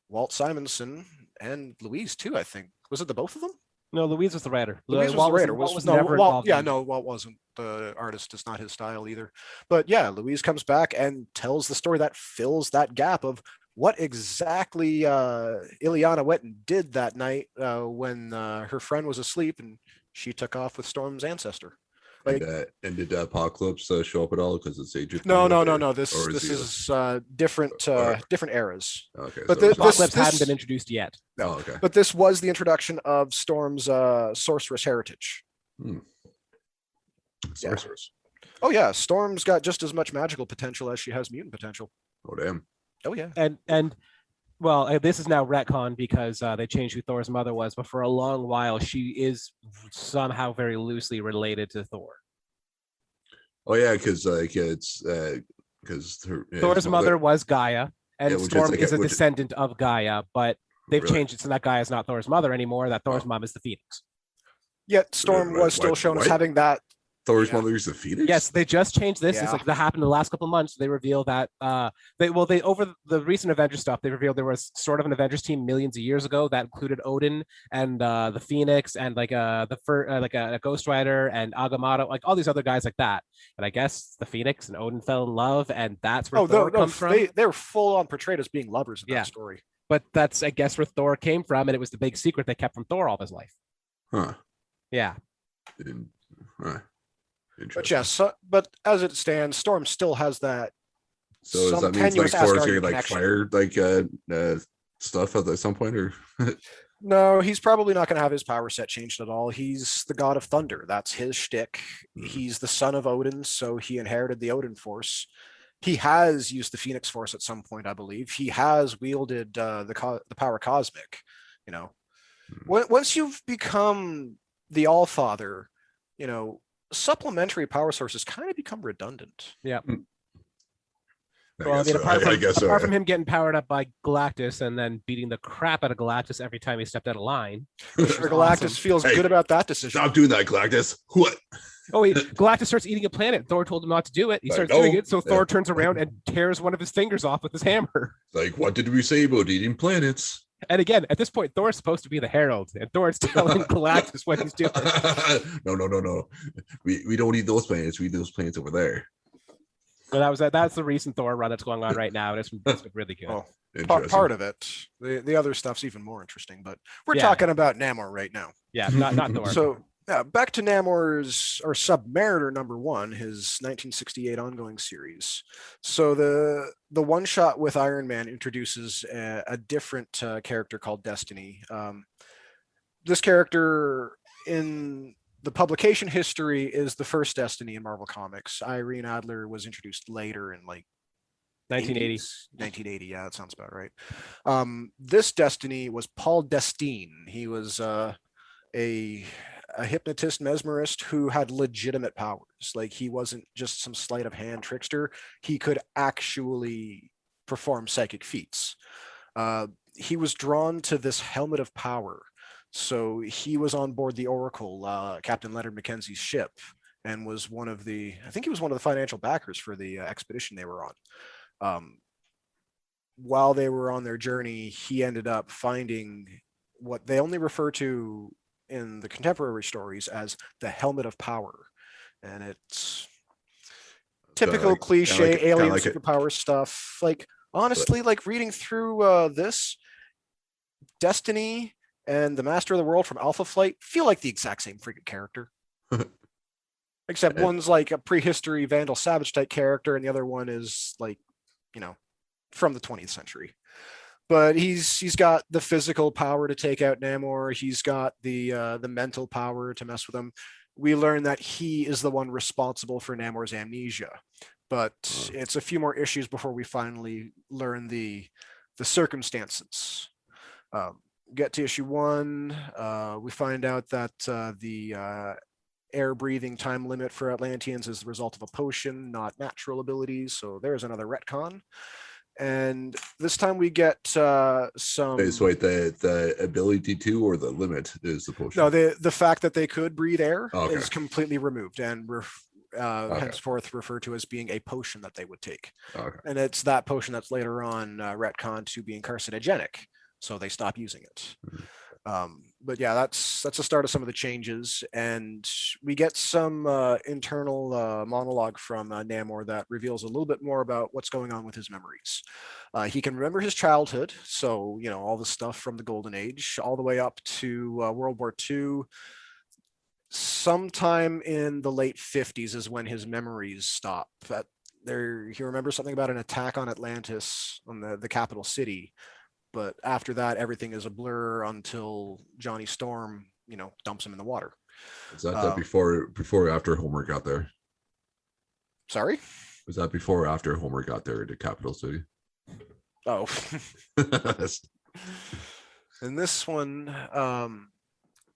Walt Simonson and Louise too, I think. Was it the both of them? No, Louise was the writer. Louise was the writer. Walt wasn't. The artist is not his style either. But yeah, Louise comes back and tells the story that fills that gap of what exactly Illyana went and did that night when her friend was asleep and she took off with Storm's ancestor. Like, and did Apocalypse show up at all? Because it's Age of no. This is different eras. Okay, but so Apocalypse hadn't been introduced yet. No, okay. But this was the introduction of Storm's sorceress heritage. Sorceress. Yeah. Oh yeah, Storm's got just as much magical potential as she has mutant potential. Oh damn. Oh yeah. And well, this is now retcon because they changed who Thor's mother was, but for a long while she is somehow very loosely related to Thor. Oh yeah, because it's because Thor's mother was Gaia, and Storm is a descendant of Gaia, but they've changed it so that Gaia is not Thor's mother anymore. That Thor's mom is the Phoenix. Yet Storm was still shown as having that. Thor's mother is the Phoenix? Yes, they just changed this. It's like that happened in the last couple of months. They revealed that they over the recent Avengers stuff, they revealed there was sort of an Avengers team millions of years ago that included Odin and the Phoenix and like a Ghost Rider and Agamotto, like all these other guys like that. And I guess the Phoenix and Odin fell in love, and that's where Thor comes from. They're full on portrayed as being lovers in that story. But that's, I guess, where Thor came from, and it was the big secret they kept from Thor all his life. Huh. Yeah. But yes, but as it stands, Storm still has that. So does that mean like Thor's gonna like fire like stuff at some point, or? No, he's probably not going to have his power set changed at all. He's the god of thunder. That's his shtick. He's the son of Odin, so he inherited the Odin Force. He has used the Phoenix Force at some point, I believe. He has wielded the power cosmic. You know, once you've become the All Father, you know, supplementary power sources kind of become redundant. Yeah. Well, I mean, apart from him getting powered up by Galactus and then beating the crap out of Galactus every time he stepped out of line. Sure, Galactus feels good about that decision. Stop doing that, Galactus. What? Oh, Galactus starts eating a planet. Thor told him not to do it. He starts doing it, so Thor turns around and tears one of his fingers off with his hammer. Like, what did we say about eating planets? And again, at this point, Thor's supposed to be the herald, and Thor's telling Galactus what he's doing. No. We don't eat those planets. We eat those planets over there. Well, that's the recent Thor run that's going on right now, and it's been really good. Oh, part of it. The other stuff's even more interesting, but we're talking about Namor right now. Yeah, not Thor. So back to Namor's or Submariner #1, his 1968 ongoing series. So the one shot with Iron Man introduces a different character called Destiny. This character in the publication history is the first Destiny in Marvel Comics. Irene Adler was introduced later in like 1980. 1980, yeah, that sounds about right. This Destiny was Paul Destine. He was a a hypnotist mesmerist who had legitimate powers. Like, he wasn't just some sleight of hand trickster. He could actually perform psychic feats. He was drawn to this helmet of power. So he was on board the Oracle, Captain Leonard Mackenzie's ship, and was one of the, I think he was one of the financial backers for the expedition they were on. While they were on their journey, he ended up finding what they only refer to in the contemporary stories as the helmet of power. And it's typical cliche alien superpower stuff. Like, honestly, like reading through this, Destiny and the Master of the World from Alpha Flight feel like the exact same freaking character. Except one's like a prehistory Vandal Savage type character, and the other one is like, you know, from the 20th century. But he's got the physical power to take out Namor. He's got the mental power to mess with him. We learn that he is the one responsible for Namor's amnesia. But it's a few more issues before we finally learn the circumstances. Get to issue 1. We find out that the air breathing time limit for Atlanteans is the result of a potion, not natural abilities. So there's another retcon. And this time we get some. Wait, the ability to, or the limit is the potion? No, the fact that they could breathe air is completely removed, and henceforth referred to as being a potion that they would take. And it's that potion that's later on retconned to being carcinogenic, so they stop using it. But yeah, that's the start of some of the changes, and we get some internal monologue from Namor that reveals a little bit more about what's going on with his memories. He can remember his childhood, so you know, all the stuff from the Golden Age all the way up to World War II. Sometime in the late 50s is when his memories stop. He remembers something about an attack on Atlantis, on the capital city. But after that, everything is a blur until Johnny Storm, you know, dumps him in the water. Is that before or after Homer got there? Sorry? Was that before or after Homer got there to Capital City? Oh. In this one,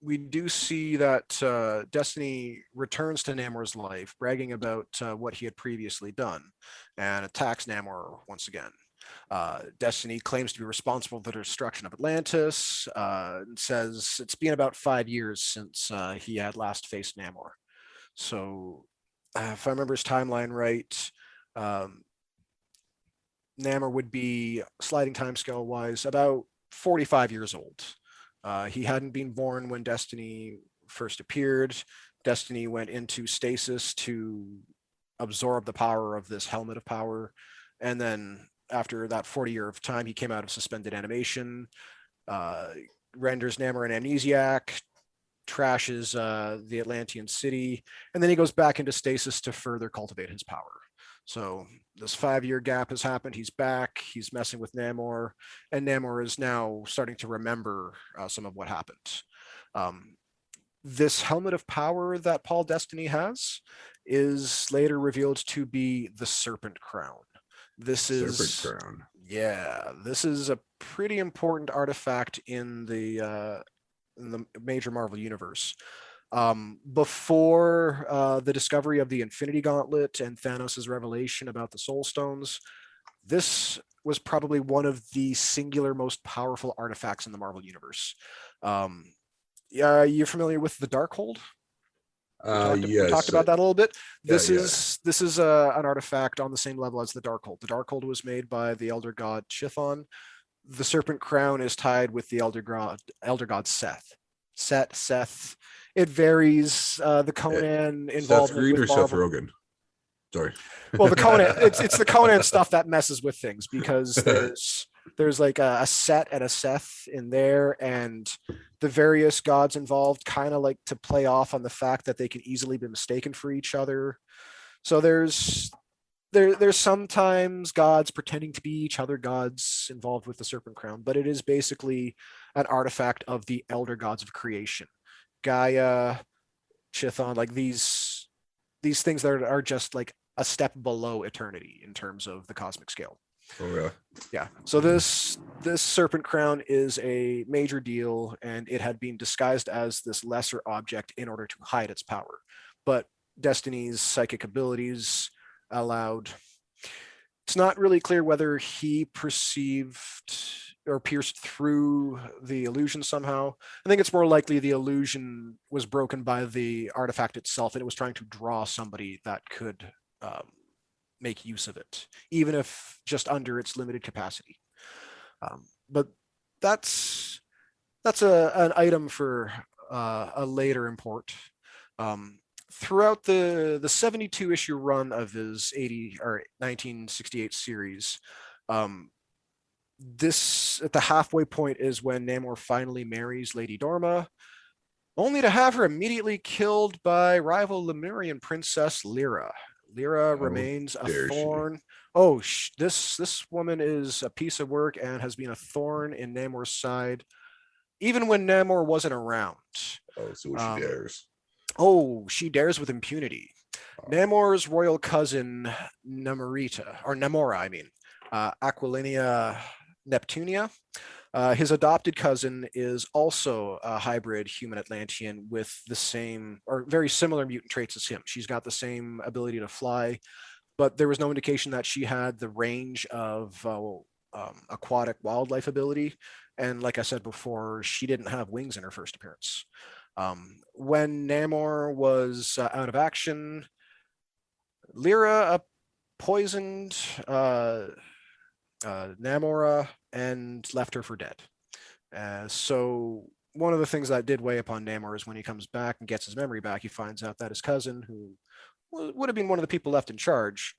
we do see that Destiny returns to Namor's life, bragging about what he had previously done, and attacks Namor once again. Destiny claims to be responsible for the destruction of Atlantis, and says it's been about 5 years since he had last faced Namor. So if I remember his timeline right, Namor would be, sliding timescale wise, about 45 years old. He hadn't been born when Destiny first appeared. Destiny went into stasis to absorb the power of this helmet of power, and then after that 40-year of time, he came out of suspended animation, renders Namor an amnesiac, trashes the Atlantean city, and then he goes back into stasis to further cultivate his power. So this 5-year gap has happened. He's back. He's messing with Namor, and Namor is now starting to remember some of what happened. This helmet of power that Paul Destiny has is later revealed to be the Serpent Crown. This is a pretty important artifact in the major Marvel universe. Before the discovery of the Infinity Gauntlet and Thanos' revelation about the Soul Stones, this was probably one of the singular most powerful artifacts in the Marvel universe. You're familiar with the Darkhold? We talked about that a little bit. This is an artifact on the same level as the Darkhold. The Darkhold was made by the Elder God Chthon. The Serpent Crown is tied with the Elder God Seth. Seth. It varies. The Conan involvement. Seth Green or Seth Rogen? Sorry. Well, the Conan. It's the Conan stuff that messes with things, because there's like a Set and a Seth in there, and the various gods involved kind of like to play off on the fact that they can easily be mistaken for each other. So there's sometimes gods pretending to be each other gods involved with the Serpent Crown, but it is basically an artifact of the elder gods of creation. Gaia, Chthon, like these things that are just like a step below eternity in terms of the cosmic scale. Oh, really? Yeah. So this serpent crown is a major deal, and it had been disguised as this lesser object in order to hide its power. But Destiny's psychic abilities allowed. It's not really clear whether he perceived or pierced through the illusion somehow. I think it's more likely the illusion was broken by the artifact itself, and it was trying to draw somebody that could make use of it, even if just under its limited capacity. But that's an item for a later import. Throughout the 72 issue run of his 1968 series, this at the halfway point is when Namor finally marries Lady Dorma, only to have her immediately killed by rival Lemurian princess Lyra. Lyra remains a thorn. Oh, this woman is a piece of work and has been a thorn in Namor's side, even when Namor wasn't around. Oh, so she dares. Oh, she dares with impunity. Namor's royal cousin, Namora, I mean, Aquilina Neptunia. His adopted cousin is also a hybrid human Atlantian with the same or very similar mutant traits as him. She's got the same ability to fly, but there was no indication that she had the range of aquatic wildlife ability. And like I said before, she didn't have wings in her first appearance. When Namor was out of action, Lyra poisoned Namora and left her for dead. So one of the things that did weigh upon Namor is when he comes back and gets his memory back, he finds out that his cousin, who would have been one of the people left in charge,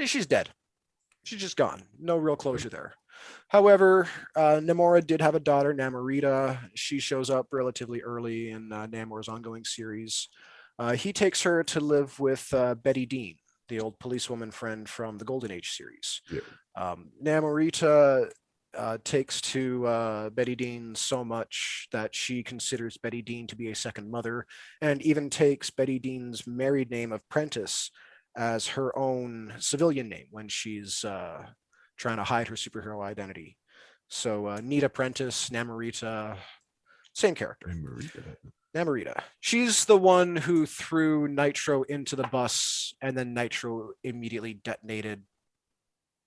she's dead. She's just gone. No real closure there. However, Namora did have a daughter, Namorita. She shows up relatively early in Namor's ongoing series. He takes her to live with Betty Dean, the old policewoman friend from the Golden Age series. Yeah. Namorita takes to Betty Dean so much that she considers Betty Dean to be a second mother, and even takes Betty Dean's married name of Prentice as her own civilian name when she's trying to hide her superhero identity. So Nita Prentice, Namorita, same character. Namorita. She's the one who threw Nitro into the bus, and then Nitro immediately detonated,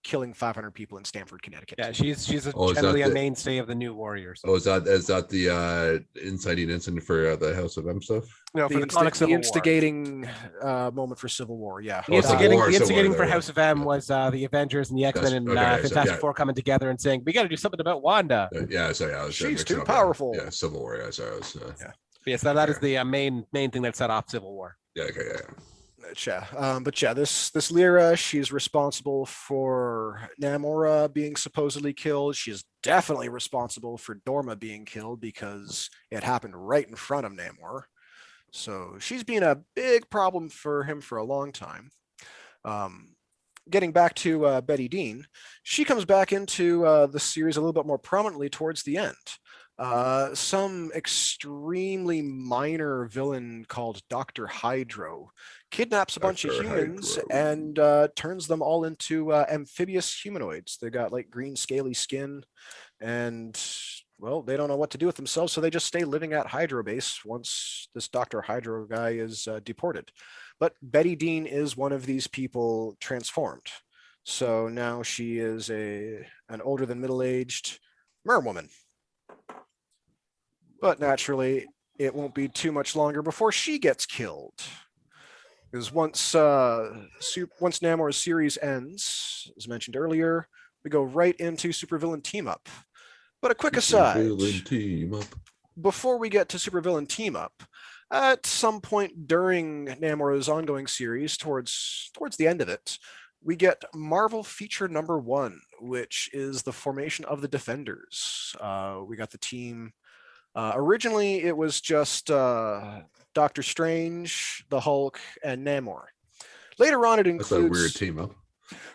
killing 500 people in Stamford, Connecticut. Yeah, she's generally a mainstay of the New Warriors. Oh, is that the inciting incident for the House of M stuff? No, for the instigating moment for Civil War. Yeah, the instigating for House of M was the Avengers and the X-Men and Fantastic Four coming together and saying, "We got to do something about Wanda." She's too powerful. Yeah, Civil War. Yeah, sorry. Yes, that is the main thing that set off Civil War. Yeah. Okay. Yeah. But yeah, this Lyra, she's responsible for Namora being supposedly killed. She's definitely responsible for Dorma being killed because it happened right in front of Namor. So she's been a big problem for him for a long time. Getting back to Betty Dean, she comes back into the series a little bit more prominently towards the end. Some extremely minor villain called Dr. Hydro kidnaps a bunch of humans and turns them all into amphibious humanoids. They got like green scaly skin, and well, they don't know what to do with themselves, so they just stay living at Hydro Base once this Dr. Hydro guy is deported. But Betty Dean is one of these people transformed. So now she is an older than middle-aged merwoman. But naturally, it won't be too much longer before she gets killed. Because once Namor's series ends, as mentioned earlier, we go right into supervillain team up. But a quick aside, before we get to supervillain team up, at some point during Namor's ongoing series, towards the end of it, we get Marvel feature number 1, which is the formation of the Defenders. We got the team. Originally, it was just Doctor Strange, the Hulk, and Namor. Later on, it includes... That's a weird team up.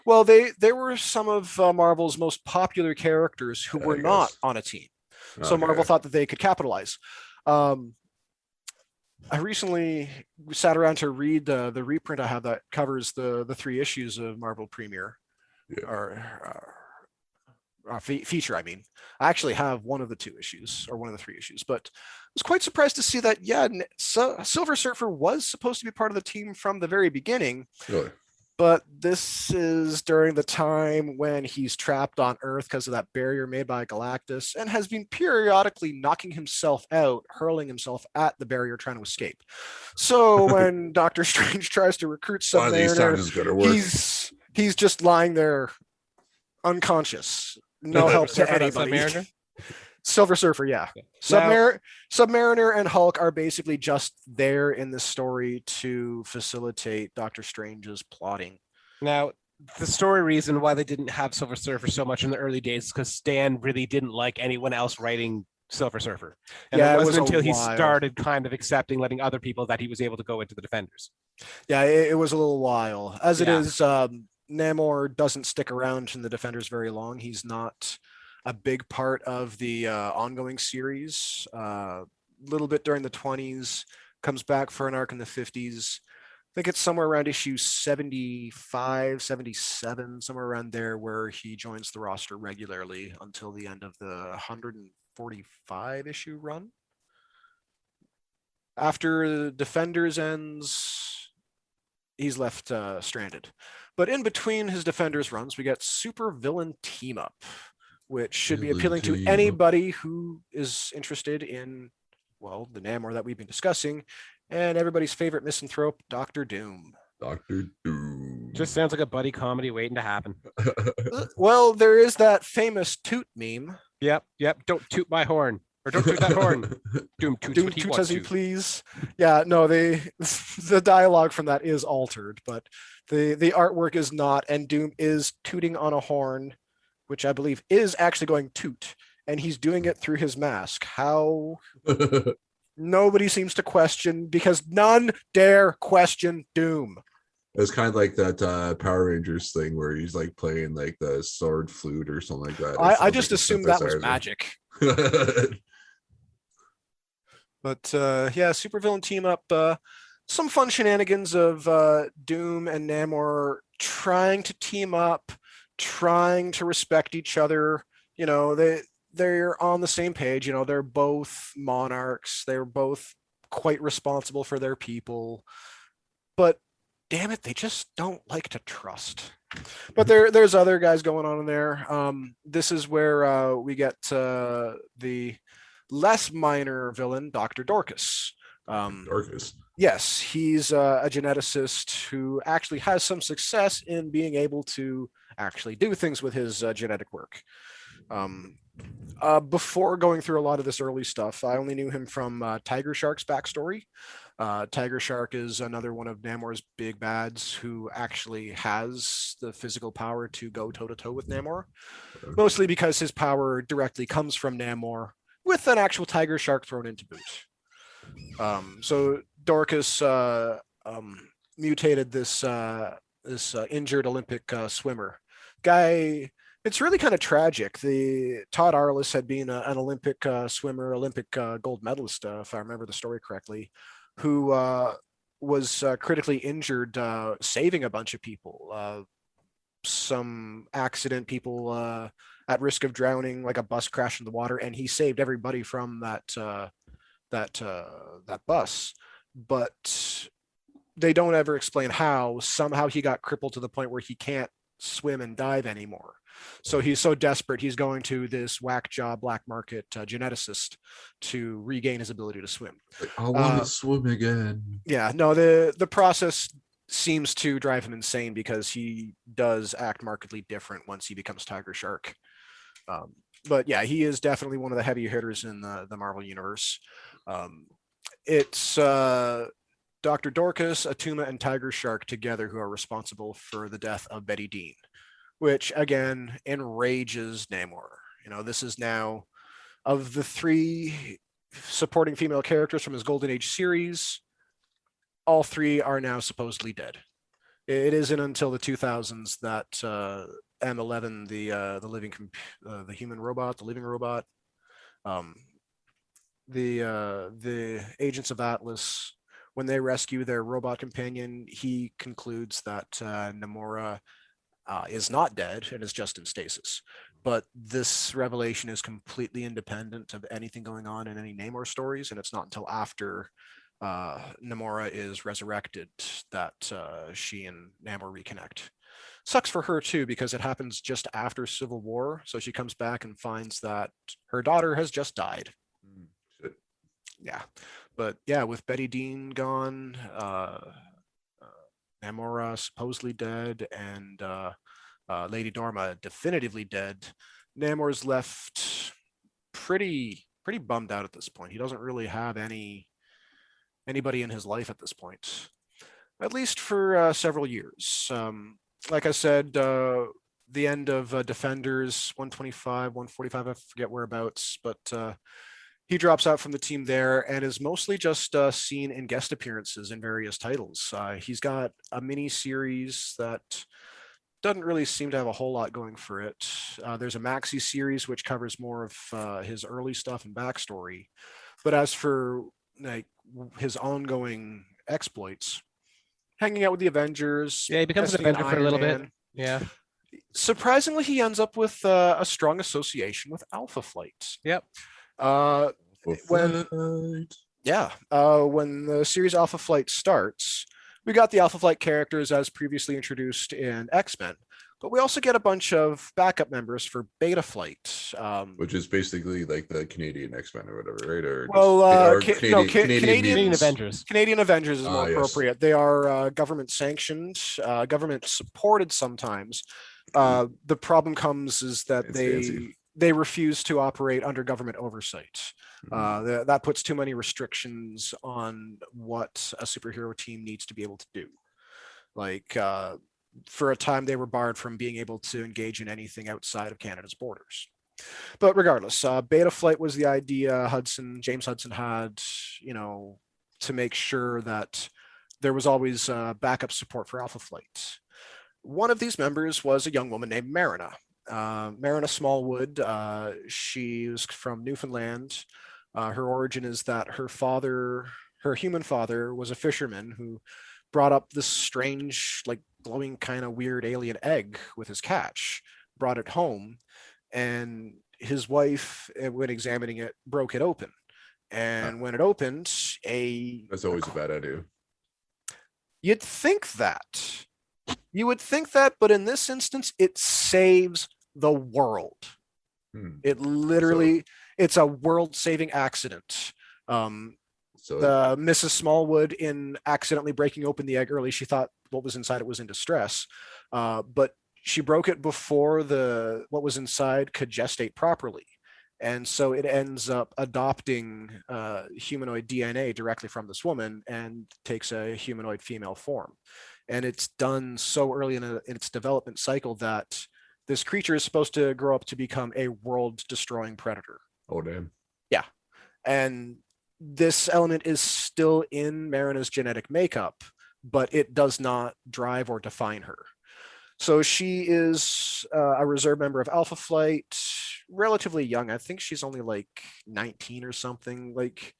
Well, they were some of Marvel's most popular characters who were not on a team. So Marvel thought that they could capitalize. I recently sat around to read the reprint I have that covers the 3 issues of Marvel Premiere. Yeah. or feature. I mean, I actually have one of the 2 issues or one of the 3 issues, but I was quite surprised to see that. Yeah, Silver Surfer was supposed to be part of the team from the very beginning. Really? But this is during the time when he's trapped on Earth because of that barrier made by Galactus and has been periodically knocking himself out, hurling himself at the barrier trying to escape. So when Doctor Strange tries to recruit One of these times Submariner, is gonna work. he's just lying there unconscious. No help to Surfer, that anybody. Submariner? Silver Surfer, yeah. Now- Submariner and Hulk are basically just there in the story to facilitate Doctor Strange's plotting. Now, the story reason why they didn't have Silver Surfer so much in the early days is because Stan really didn't like anyone else writing Silver Surfer. And Yeah, it it wasn't was a until he while. started kind of accepting letting other people that he was able to go into the Defenders. Yeah, it was a little while. As it Yeah. is, Namor doesn't stick around in the Defenders very long. He's not a big part of the ongoing series. Little bit during the 20s, comes back for an arc in the 50s. I think it's somewhere around issue 75, 77, somewhere around there, where he joins the roster regularly until the end of the 145 issue run. After the Defenders ends, he's left stranded. But in between his Defenders runs, we get Super Villain Team Up, which should be appealing to anybody who is interested in, well, the Namor that we've been discussing, and everybody's favorite misanthrope, Doctor Doom. Doctor Doom. Just sounds like a buddy comedy waiting to happen. Well, there is that famous toot meme. Yep. Don't toot my horn. Or don't toot that horn. Doom toots Doom what he toots wants as he to. please. Yeah, no, the dialogue from that is altered, but the artwork is not, and Doom is tooting on a horn, which I believe is actually going toot, and he's doing it through his mask. How nobody seems to question, because none dare question Doom. It's kind of like that Power Rangers thing where he's like playing like the sword flute or something like that. I just assumed that was magic. But yeah, Supervillain Team Up. Some fun shenanigans of Doom and Namor trying to team up, trying to respect each other. You know, they're on the same page. You know, they're both monarchs. They're both quite responsible for their people. But damn it, they just don't like to trust. But there's other guys going on in there. This is where we get the less minor villain, Dr. Dorcas. Dorcas. Yes, he's a geneticist who actually has some success in being able to actually do things with his genetic work. Before going through a lot of this early stuff, I only knew him from Tiger Shark's backstory. Tiger Shark is another one of Namor's big bads who actually has the physical power to go toe-to-toe with Namor, mostly because his power directly comes from Namor, with an actual tiger shark thrown into boot. So Dorcas mutated this injured Olympic swimmer. Guy, it's really kind of tragic. The Todd Arliss had been an Olympic swimmer, Olympic gold medalist, if I remember the story correctly, who was critically injured, saving a bunch of people. Some accident, people at risk of drowning, like a bus crash in the water, and he saved everybody from that bus. But they don't ever explain how. Somehow he got crippled to the point where he can't swim and dive anymore. So he's so desperate, he's going to this whack job black market geneticist to regain his ability to swim. I want to swim again. Yeah, no, the process seems to drive him insane because he does act markedly different once he becomes Tiger Shark. But yeah, he is definitely one of the heavy hitters in the Marvel universe. It's Dr. Dorcas, Atuma, and Tiger Shark together who are responsible for the death of Betty Dean, which again enrages Namor. You know, this is now, of the 3 supporting female characters from his Golden Age series, all 3 are now supposedly dead. It isn't until the 2000s that M11, the human robot, the living robot, the agents of Atlas, when they rescue their robot companion, he concludes that Namora is not dead and is just in stasis. But this revelation is completely independent of anything going on in any Namor stories, and it's not until after Namora is resurrected that she and Namor reconnect. Sucks for her too, because it happens just after Civil War, so she comes back and finds that her daughter has just died. Shit. Yeah, but yeah, with Betty Dean gone, Namora supposedly dead, and Lady Dorma definitively dead, Namor's left pretty bummed out at this point. He doesn't really have anybody in his life at this point, at least for several years. Like I said, the end of Defenders 125, 145, I forget whereabouts, but he drops out from the team there and is mostly just seen in guest appearances in various titles. He's got a mini series that doesn't really seem to have a whole lot going for it. There's a maxi series which covers more of his early stuff and backstory. But as for like his ongoing exploits, hanging out with the Avengers, Yeah, he becomes an testing Avenger for a little Iron bit. Yeah. Surprisingly, he ends up with a strong association with Alpha Flight. Yep. When the series Alpha Flight starts, we got the Alpha Flight characters as previously introduced in X-Men, but we also get a bunch of backup members for Beta Flight, which is basically like the Canadian X-Men or whatever, right? Or well, Canadian Avengers. Canadian Avengers is more yes. appropriate. They are government sanctioned, government supported sometimes. The problem comes is that they refuse to operate under government oversight. That puts too many restrictions on what a superhero team needs to be able to do. Like for a time, they were barred from being able to engage in anything outside of Canada's borders. But regardless, Beta Flight was the idea James Hudson had, to make sure that there was always backup support for Alpha Flight. One of these members was a young woman named Marina. Marina Smallwood, she was from Newfoundland. Her origin is that her human father, was a fisherman who brought up this strange, like glowing kind of weird alien egg with his catch, brought it home, and his wife, when examining it, broke it open. And when it opened, that's always a bad idea. You'd think that. You would think that, but in this instance, it saves the world. It literally, it's a world-saving accident. The Mrs. Smallwood, in accidentally breaking open the egg early, she thought what was inside it was in distress, but she broke it before what was inside could gestate properly. And so it ends up adopting humanoid DNA directly from this woman and takes a humanoid female form. And it's done so early in its development cycle that this creature is supposed to grow up to become a world-destroying predator. Oh, damn. Yeah. And this element is still in Marina's genetic makeup, but it does not drive or define her. So she is a reserve member of Alpha Flight, relatively young. I think she's only like 19 or something, like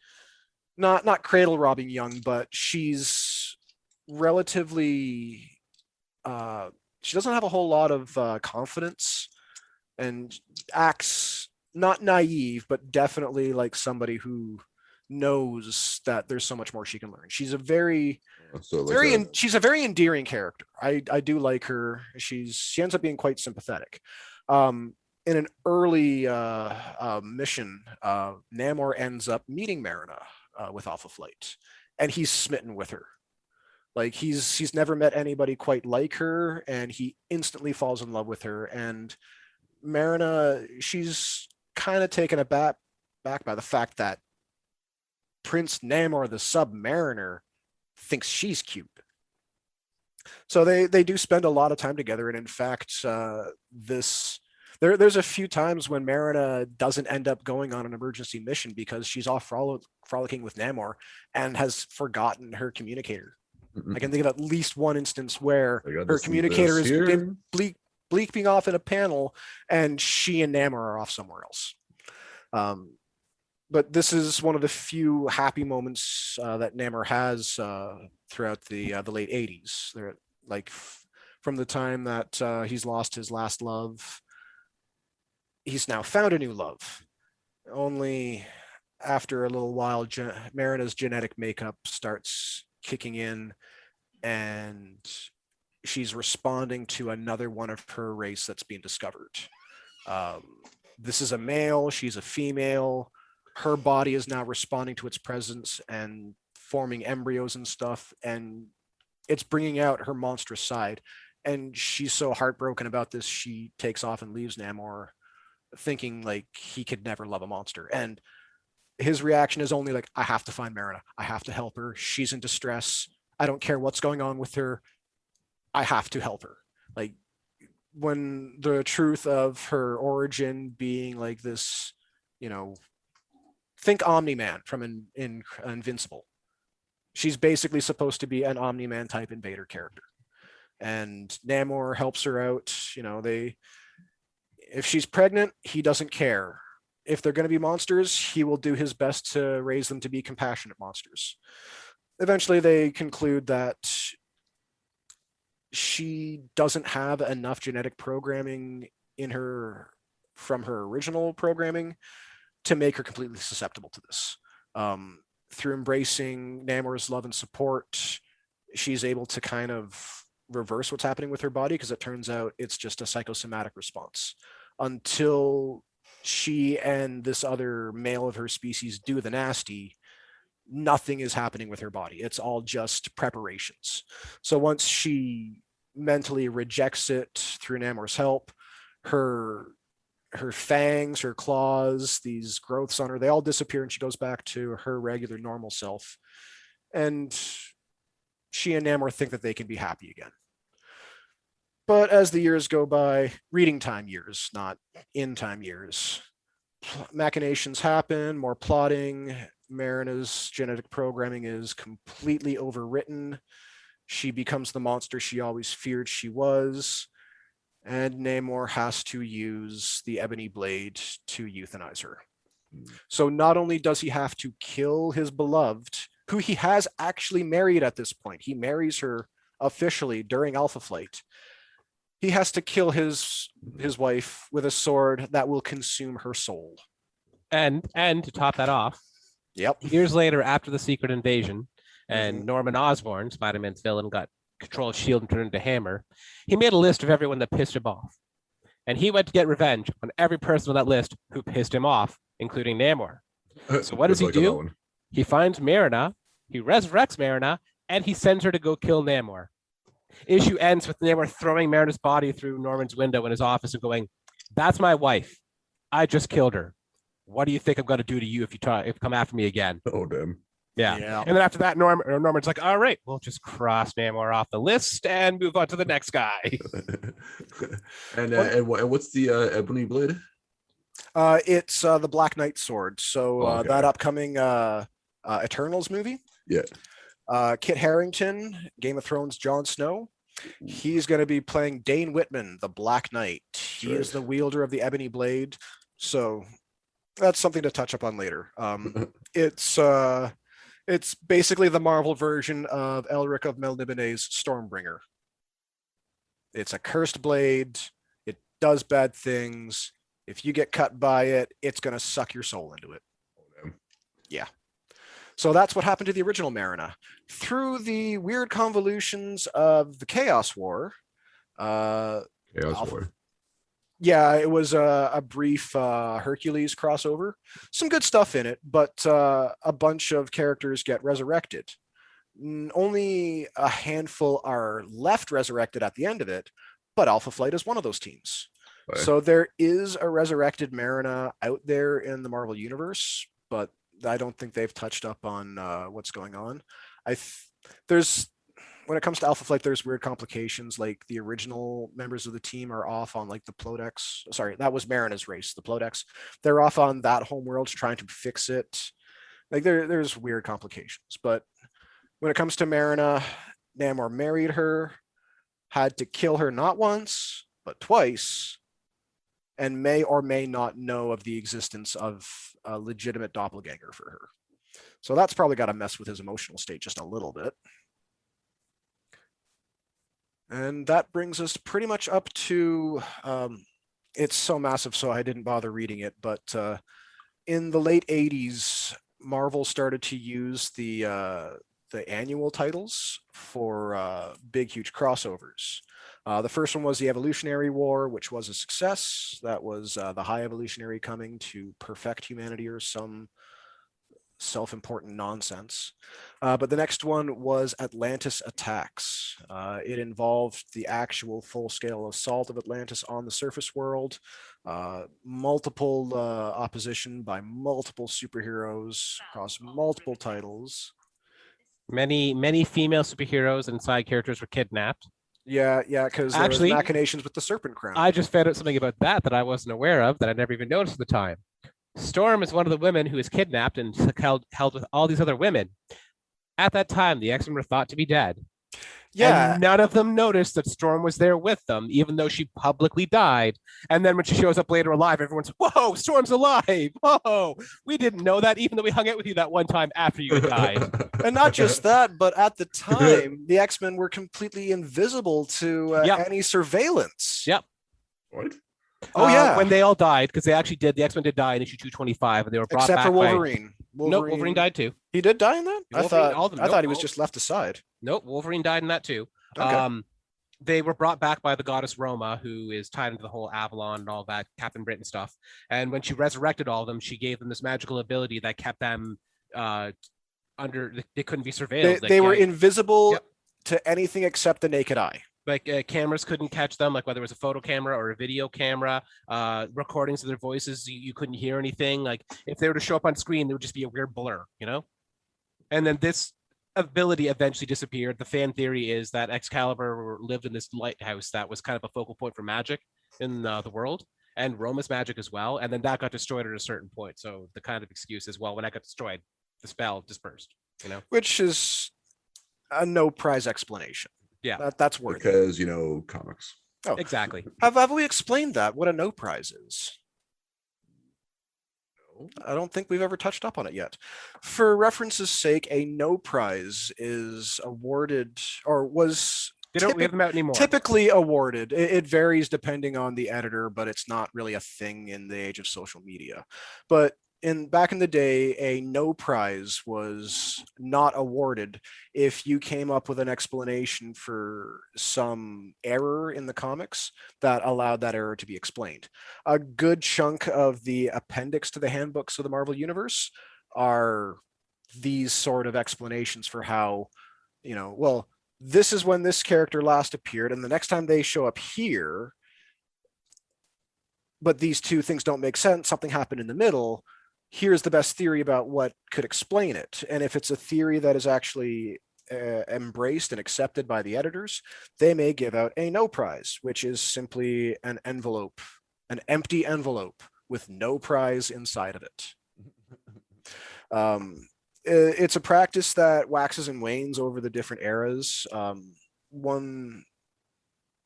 not cradle robbing young, but she's relatively she doesn't have a whole lot of confidence and acts not naive, but definitely like somebody who knows that there's so much more she can learn. She's a she's a very endearing character. I do like her. She ends up being quite sympathetic. In an early mission, Namor ends up meeting Marina with Alpha Flight, and he's smitten with her. Like he's never met anybody quite like her, and he instantly falls in love with her. And Marina, she's kind of taken aback by the fact that Prince Namor the Submariner thinks she's cute. So they do spend a lot of time together, and in fact, there's a few times when Marina doesn't end up going on an emergency mission because she's off frolicking with Namor and has forgotten her communicator. I can think of at least one instance where her communicator is bleeping off in a panel, and she and Namor are off somewhere else. But this is one of the few happy moments that Namor has throughout the late 80s. They're like from the time that he's lost his last love. He's now found a new love. Only after a little while, Marina's genetic makeup starts kicking in, and she's responding to another one of her race that's being discovered. This is a male, she's a female. Her body is now responding to its presence and forming embryos and stuff, and it's bringing out her monstrous side. And she's so heartbroken about this, she takes off and leaves Namor, thinking like he could never love a monster. And his reaction is only like, I have to find Marina. I have to help her. She's in distress. I don't care what's going on with her. I have to help her. Like, when the truth of her origin being like this, think Omni-Man from Invincible. She's basically supposed to be an Omni-Man type invader character. And Namor helps her out. If she's pregnant, he doesn't care. If they're going to be monsters, he will do his best to raise them to be compassionate monsters. Eventually, they conclude that she doesn't have enough genetic programming in her from her original programming to make her completely susceptible to this. Through embracing Namor's love and support, she's able to kind of reverse what's happening with her body, because it turns out it's just a psychosomatic response. Until she and this other male of her species do the nasty, nothing is happening with her body. It's all just preparations. So once she mentally rejects it through Namor's help, her fangs, her claws, these growths on her, they all disappear, and she goes back to her regular normal self. And she and Namor think that they can be happy again. But as the years go by, reading time years, not in time years, machinations happen, more plotting. Marina's genetic programming is completely overwritten. She becomes the monster she always feared she was. And Namor has to use the ebony blade to euthanize her. So not only does he have to kill his beloved, who he has actually married at this point, he marries her officially during Alpha Flight. He has to kill his wife with a sword that will consume her soul. And to top that off, yep, years later, after the Secret Invasion, and Norman Osborn, Spider-Man's villain, got control of S.H.I.E.L.D. and turned into Hammer, he made a list of everyone that pissed him off. And he went to get revenge on every person on that list who pissed him off, including Namor. So what does he do? He finds Marina, he resurrects Marina, and he sends her to go kill Namor. Issue ends with Namor throwing Marina's body through Norman's window in his office and going, "That's my wife. I just killed her. What do you think I'm going to do to you if you come after me again?" Oh, damn. Yeah. And then after that, Norman's like, "All right, we'll just cross Namor off the list and move on to the next guy." and what's the ebony blade? It's the Black Knight sword. So that upcoming Eternals movie. Yeah. Kit Harington, Game of Thrones, Jon Snow. He's going to be playing Dane Whitman, the Black Knight. He is the wielder of the ebony blade. So that's something to touch up on later. It's basically the Marvel version of Elric of Melniboné's Stormbringer. It's a cursed blade. It does bad things. If you get cut by it, it's going to suck your soul into it. Yeah. So that's what happened to the original Marina. Through the weird convolutions of the Chaos War. Chaos War. Yeah, it was a brief Hercules crossover. Some good stuff in it, but a bunch of characters get resurrected. Only a handful are left resurrected at the end of it, but Alpha Flight is one of those teams. Right. So there is a resurrected Marina out there in the Marvel Universe, but I don't think they've touched up on what's going on. When it comes to Alpha Flight, there's weird complications. Like the original members of the team are off on like the Plodex. Sorry, that was Marina's race, the Plodex. They're off on that homeworld trying to fix it. Like there's weird complications. But when it comes to Marina, Namor married her, had to kill her not once, but twice, and may or may not know of the existence of a legitimate doppelganger for her. So that's probably got to mess with his emotional state just a little bit. And that brings us pretty much up to, it's so massive, so I didn't bother reading it, but in the late 80s, Marvel started to use the annual titles for big, huge crossovers. The first one was the Evolutionary War, which was a success. That was the High Evolutionary coming to perfect humanity or some self-important nonsense. But the next one was Atlantis Attacks. It involved the actual full-scale assault of Atlantis on the surface world, multiple opposition by multiple superheroes across multiple titles. Many female superheroes and side characters were kidnapped. Yeah, because there was Actually, machinations with the Serpent Crown. I just found out something about that I wasn't aware of, that I never even noticed at the time. Storm is one of the women who is kidnapped and held with all these other women. At that time, the X-Men were thought to be dead. Yeah, And none of them noticed that Storm was there with them, even though she publicly died. And then when she shows up later alive, everyone's, whoa, Storm's alive. Whoa, we didn't know that, even though we hung out with you that one time after you had died. and not just that, but at the time, the X-Men were completely invisible to any surveillance. Yep. What? Oh, yeah. When they all died, because they actually did, the X-Men did die in issue 225, and they were brought Except back for Wolverine. No, Wolverine died too. He did die in that? I thought he was nope. just left aside. Nope, Wolverine died in that too. Okay. They were brought back by the goddess Roma, who is tied into the whole Avalon and all that, Captain Britain stuff. And when she resurrected all of them, she gave them this magical ability that kept them under. They couldn't be surveilled. They were invisible to anything except the naked eye. Like cameras couldn't catch them, like whether it was a photo camera or a video camera, recordings of their voices, you couldn't hear anything. Like if they were to show up on screen, there would just be a weird blur, you know? And then this ability eventually disappeared. The fan theory is that Excalibur lived in this lighthouse that was kind of a focal point for magic in the world, and Roma's magic as well. And then that got destroyed at a certain point. So the kind of excuse is, well, when that got destroyed, the spell dispersed, you know? Which is a no prize explanation. Yeah, that's worth because comics. Oh, exactly. Have we explained that? What a no prize is? No, I don't think we've ever touched up on it yet. For reference's sake, a no prize is awarded or was. They don't have them out anymore. Typically awarded. It varies depending on the editor, but it's not really a thing in the age of social media. But back in the day, a no prize was not awarded if you came up with an explanation for some error in the comics that allowed that error to be explained. A good chunk of the appendix to the handbooks of the Marvel Universe are these sort of explanations for how, this is when this character last appeared, and the next time they show up here, but these two things don't make sense, something happened in the middle. Here's the best theory about what could explain it. And if it's a theory that is actually embraced and accepted by the editors, they may give out a no prize, which is simply an envelope, an empty envelope with no prize inside of it. It's a practice that waxes and wanes over the different eras. I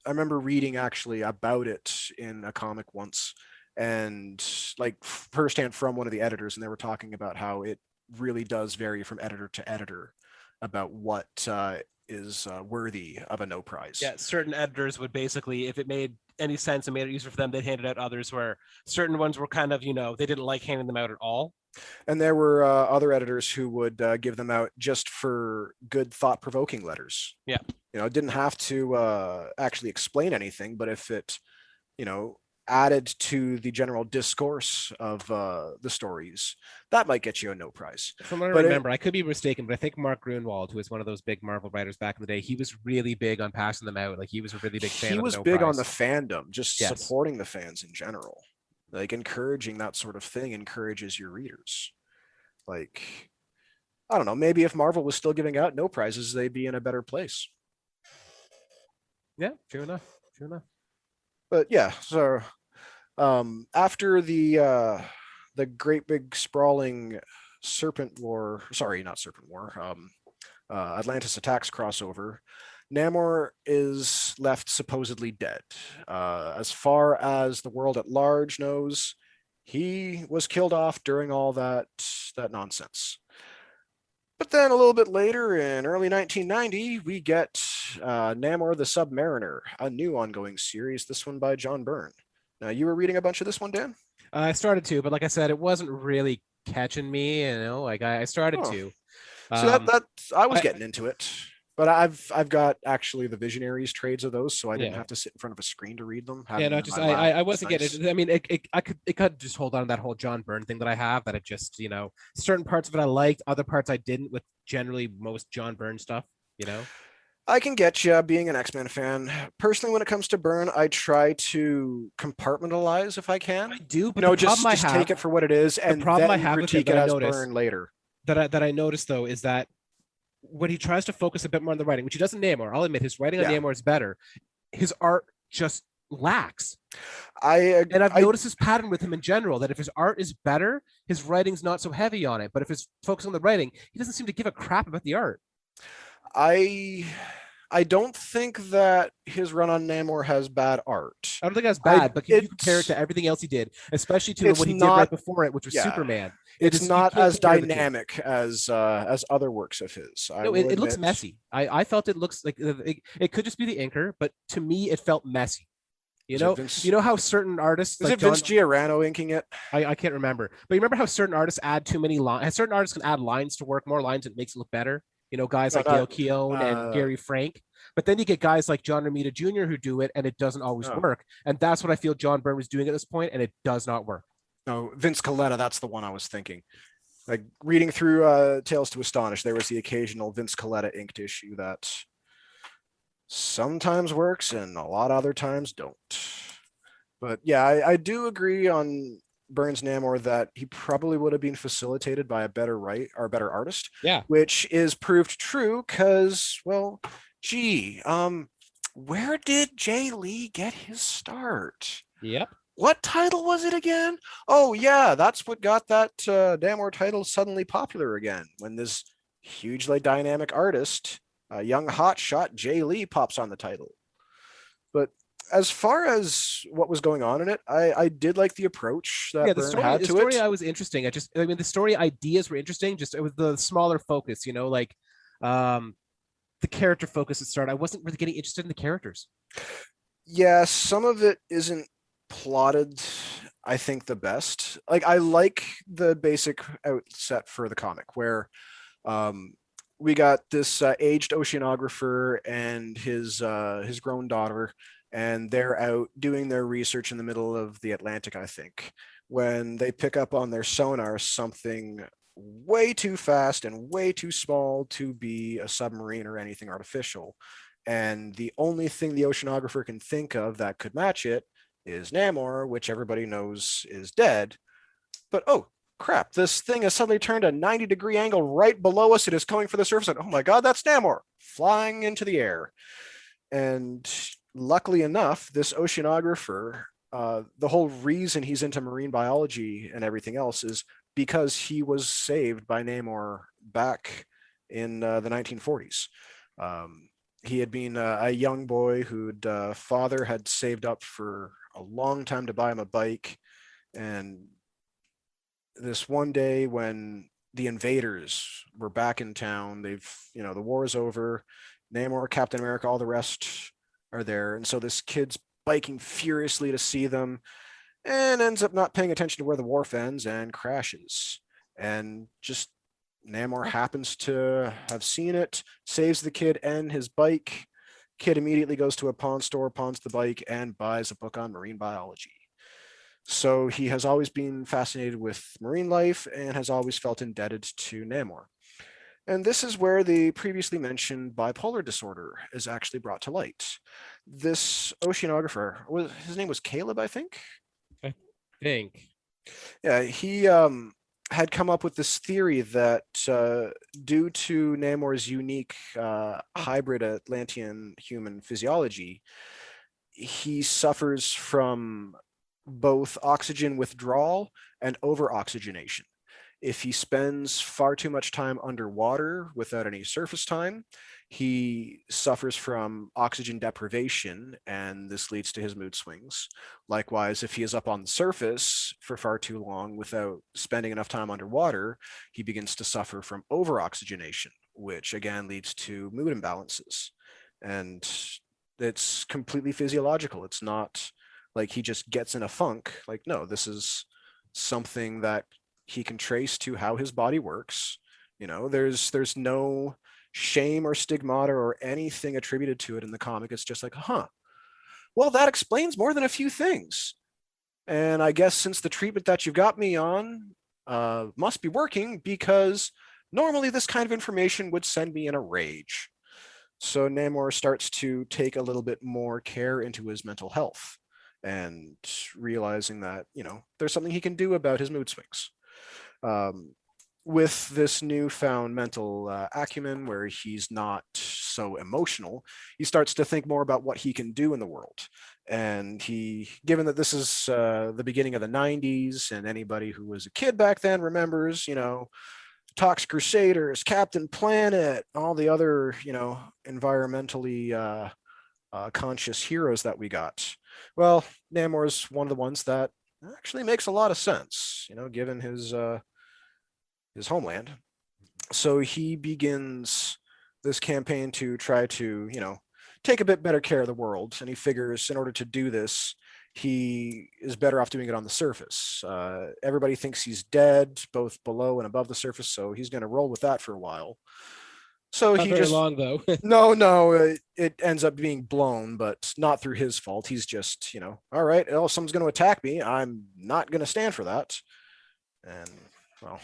remember reading actually about it in a comic once, and like firsthand from one of the editors, and they were talking about how it really does vary from editor to editor about what is worthy of a no prize. Yeah, certain editors would basically, if it made any sense and made it easier for them, they'd hand it out. Others where certain ones were kind of, they didn't like handing them out at all. And there were other editors who would give them out just for good, thought-provoking letters. Yeah. It didn't have to actually explain anything, but if it, added to the general discourse of the stories, that might get you a no prize. From what I remember, I could be mistaken, but I think Mark Grunwald, who was one of those big Marvel writers back in the day, he was really big on passing them out. Like he was a really big fan. He was no big prize. on the fandom, just supporting the fans in general. Like encouraging that sort of thing encourages your readers. Like, I don't know, maybe if Marvel was still giving out no prizes, they'd be in a better place. Yeah, true enough. But yeah, so after the great big sprawling Atlantis Attacks crossover, Namor is left supposedly dead. As far as the world at large knows, he was killed off during all that nonsense. But then a little bit later, in early 1990, we get Namor the Submariner, a new ongoing series, this one by John Byrne. Now, you were reading a bunch of this one, Dan? I started to, but like I said, it wasn't really catching me. Like I started Oh. to. So that I was I- getting into it, but I've got actually the Visionaries trades of those, so I didn't Yeah. have to sit in front of a screen to read them. Yeah, having no, them in just my lap I was wasn't nice. getting it. I mean, it could just hold on to that whole John Byrne thing that I have. That it just certain parts of it I liked, other parts I didn't. With generally most John Byrne stuff, you know. I can get you being an X-Men fan. Personally, when it comes to Byrne, I try to compartmentalize if I can. I do, but You know, the just problem I just take have, it for what it is, the and problem I then have with him critique that it I as notice Byrne later. that I noticed though is that when he tries to focus a bit more on the writing, which he does in Namor, I'll admit his writing on Yeah. Namor is better. His art just lacks. I And I've I noticed this pattern with him in general that if his art is better, his writing's not so heavy on it. But if it's focused on the writing, he doesn't seem to give a crap about the art. I I don't think that his run on Namor has bad art. I don't think that's I bad, but can you compare it to everything else he did, especially to it's what he did right not before it, which was yeah. Superman? It's You not can't as compare the two. dynamic as other works of his. I No, will it looks admit. messy. I felt it looks like it could just be the inker, but to me, it felt messy. Is it Vince? You know how certain artists Is like it John, Vince Giordano inking it? I can't remember, but you remember how certain artists add too many lines. Certain artists can add lines to work, more lines, it makes it look better. Guys No, like Gail not. Keown and Gary Frank. But then you get guys like John Romita Jr. who do it, and it doesn't always Oh. work. And that's what I feel John Byrne was doing at this point, and it does not work. No, Vince Coletta. That's the one I was thinking. Like reading through Tales to Astonish, there was the occasional Vince Coletta inked issue that sometimes works and a lot of other times don't. But yeah, I do agree on Burns Namor that he probably would have been facilitated by a better better artist. Yeah. Which is proved true because, well, where did Jay Lee get his start? Yep. What title was it again? Oh yeah, that's what got that Namor title suddenly popular again. When this hugely dynamic artist, young hotshot Jay Lee, pops on the title. But as far as what was going on in it, I did like the approach that Byrne had to it. The story I was interesting. I mean, the story ideas were interesting. Just it was the smaller focus, like the character focus at start. I wasn't really getting interested in the characters. Yeah, some of it isn't plotted, I think, the best. Like I like the basic outset for the comic where we got this aged oceanographer and his grown daughter, and they're out doing their research in the middle of the Atlantic, I think, when they pick up on their sonar something way too fast and way too small to be a submarine or anything artificial. And the only thing the oceanographer can think of that could match it is Namor, which everybody knows is dead. But oh crap, this thing has suddenly turned a 90-degree angle right below us. It is coming for the surface. And oh my God, that's Namor flying into the air. And luckily enough, this oceanographer, the whole reason he's into marine biology and everything else is because he was saved by Namor back in the 1940s. He had been a young boy whose father had saved up for a long time to buy him a bike. And this one day when the invaders were back in town, the war is over, Namor, Captain America, all the rest are there. And so this kid's biking furiously to see them and ends up not paying attention to where the wharf ends and crashes. And just Namor happens to have seen it, saves the kid and his bike. Kid immediately goes to a pawn store, pawns the bike, and buys a book on marine biology. So he has always been fascinated with marine life and has always felt indebted to Namor. And this is where the previously mentioned bipolar disorder is actually brought to light. This oceanographer, his name was Caleb, I think? I think. Yeah, he had come up with this theory that due to Namor's unique hybrid Atlantean human physiology, he suffers from both oxygen withdrawal and over-oxygenation. If he spends far too much time underwater without any surface time, he suffers from oxygen deprivation, and this leads to his mood swings. Likewise, if he is up on the surface for far too long without spending enough time underwater, he begins to suffer from over-oxygenation, which again leads to mood imbalances. And it's completely physiological. It's not like he just gets in a funk. Like, no, this is something that he can trace to how his body works. There's no shame or stigmata or anything attributed to it in the comic. It's just like, well, that explains more than a few things. And I guess since the treatment that you've got me on must be working, because normally this kind of information would send me in a rage. So Namor starts to take a little bit more care into his mental health and realizing that, there's something he can do about his mood swings. With this newfound mental acumen where he's not so emotional, he starts to think more about what he can do in the world. And given that this is the beginning of the 90s, and anybody who was a kid back then remembers, Tox Crusaders, Captain Planet, all the other, environmentally conscious heroes that we got. Well, Namor's one of the ones that actually makes a lot of sense, given his homeland. So he begins this campaign to try to, take a bit better care of the world. And he figures in order to do this, he is better off doing it on the surface. Everybody thinks he's dead, both below and above the surface. So he's going to roll with that for a while. So Not he very just long though. no, it ends up being blown, but not through his fault. He's just, all right, well, if someone's going to attack me, I'm not going to stand for that. And well,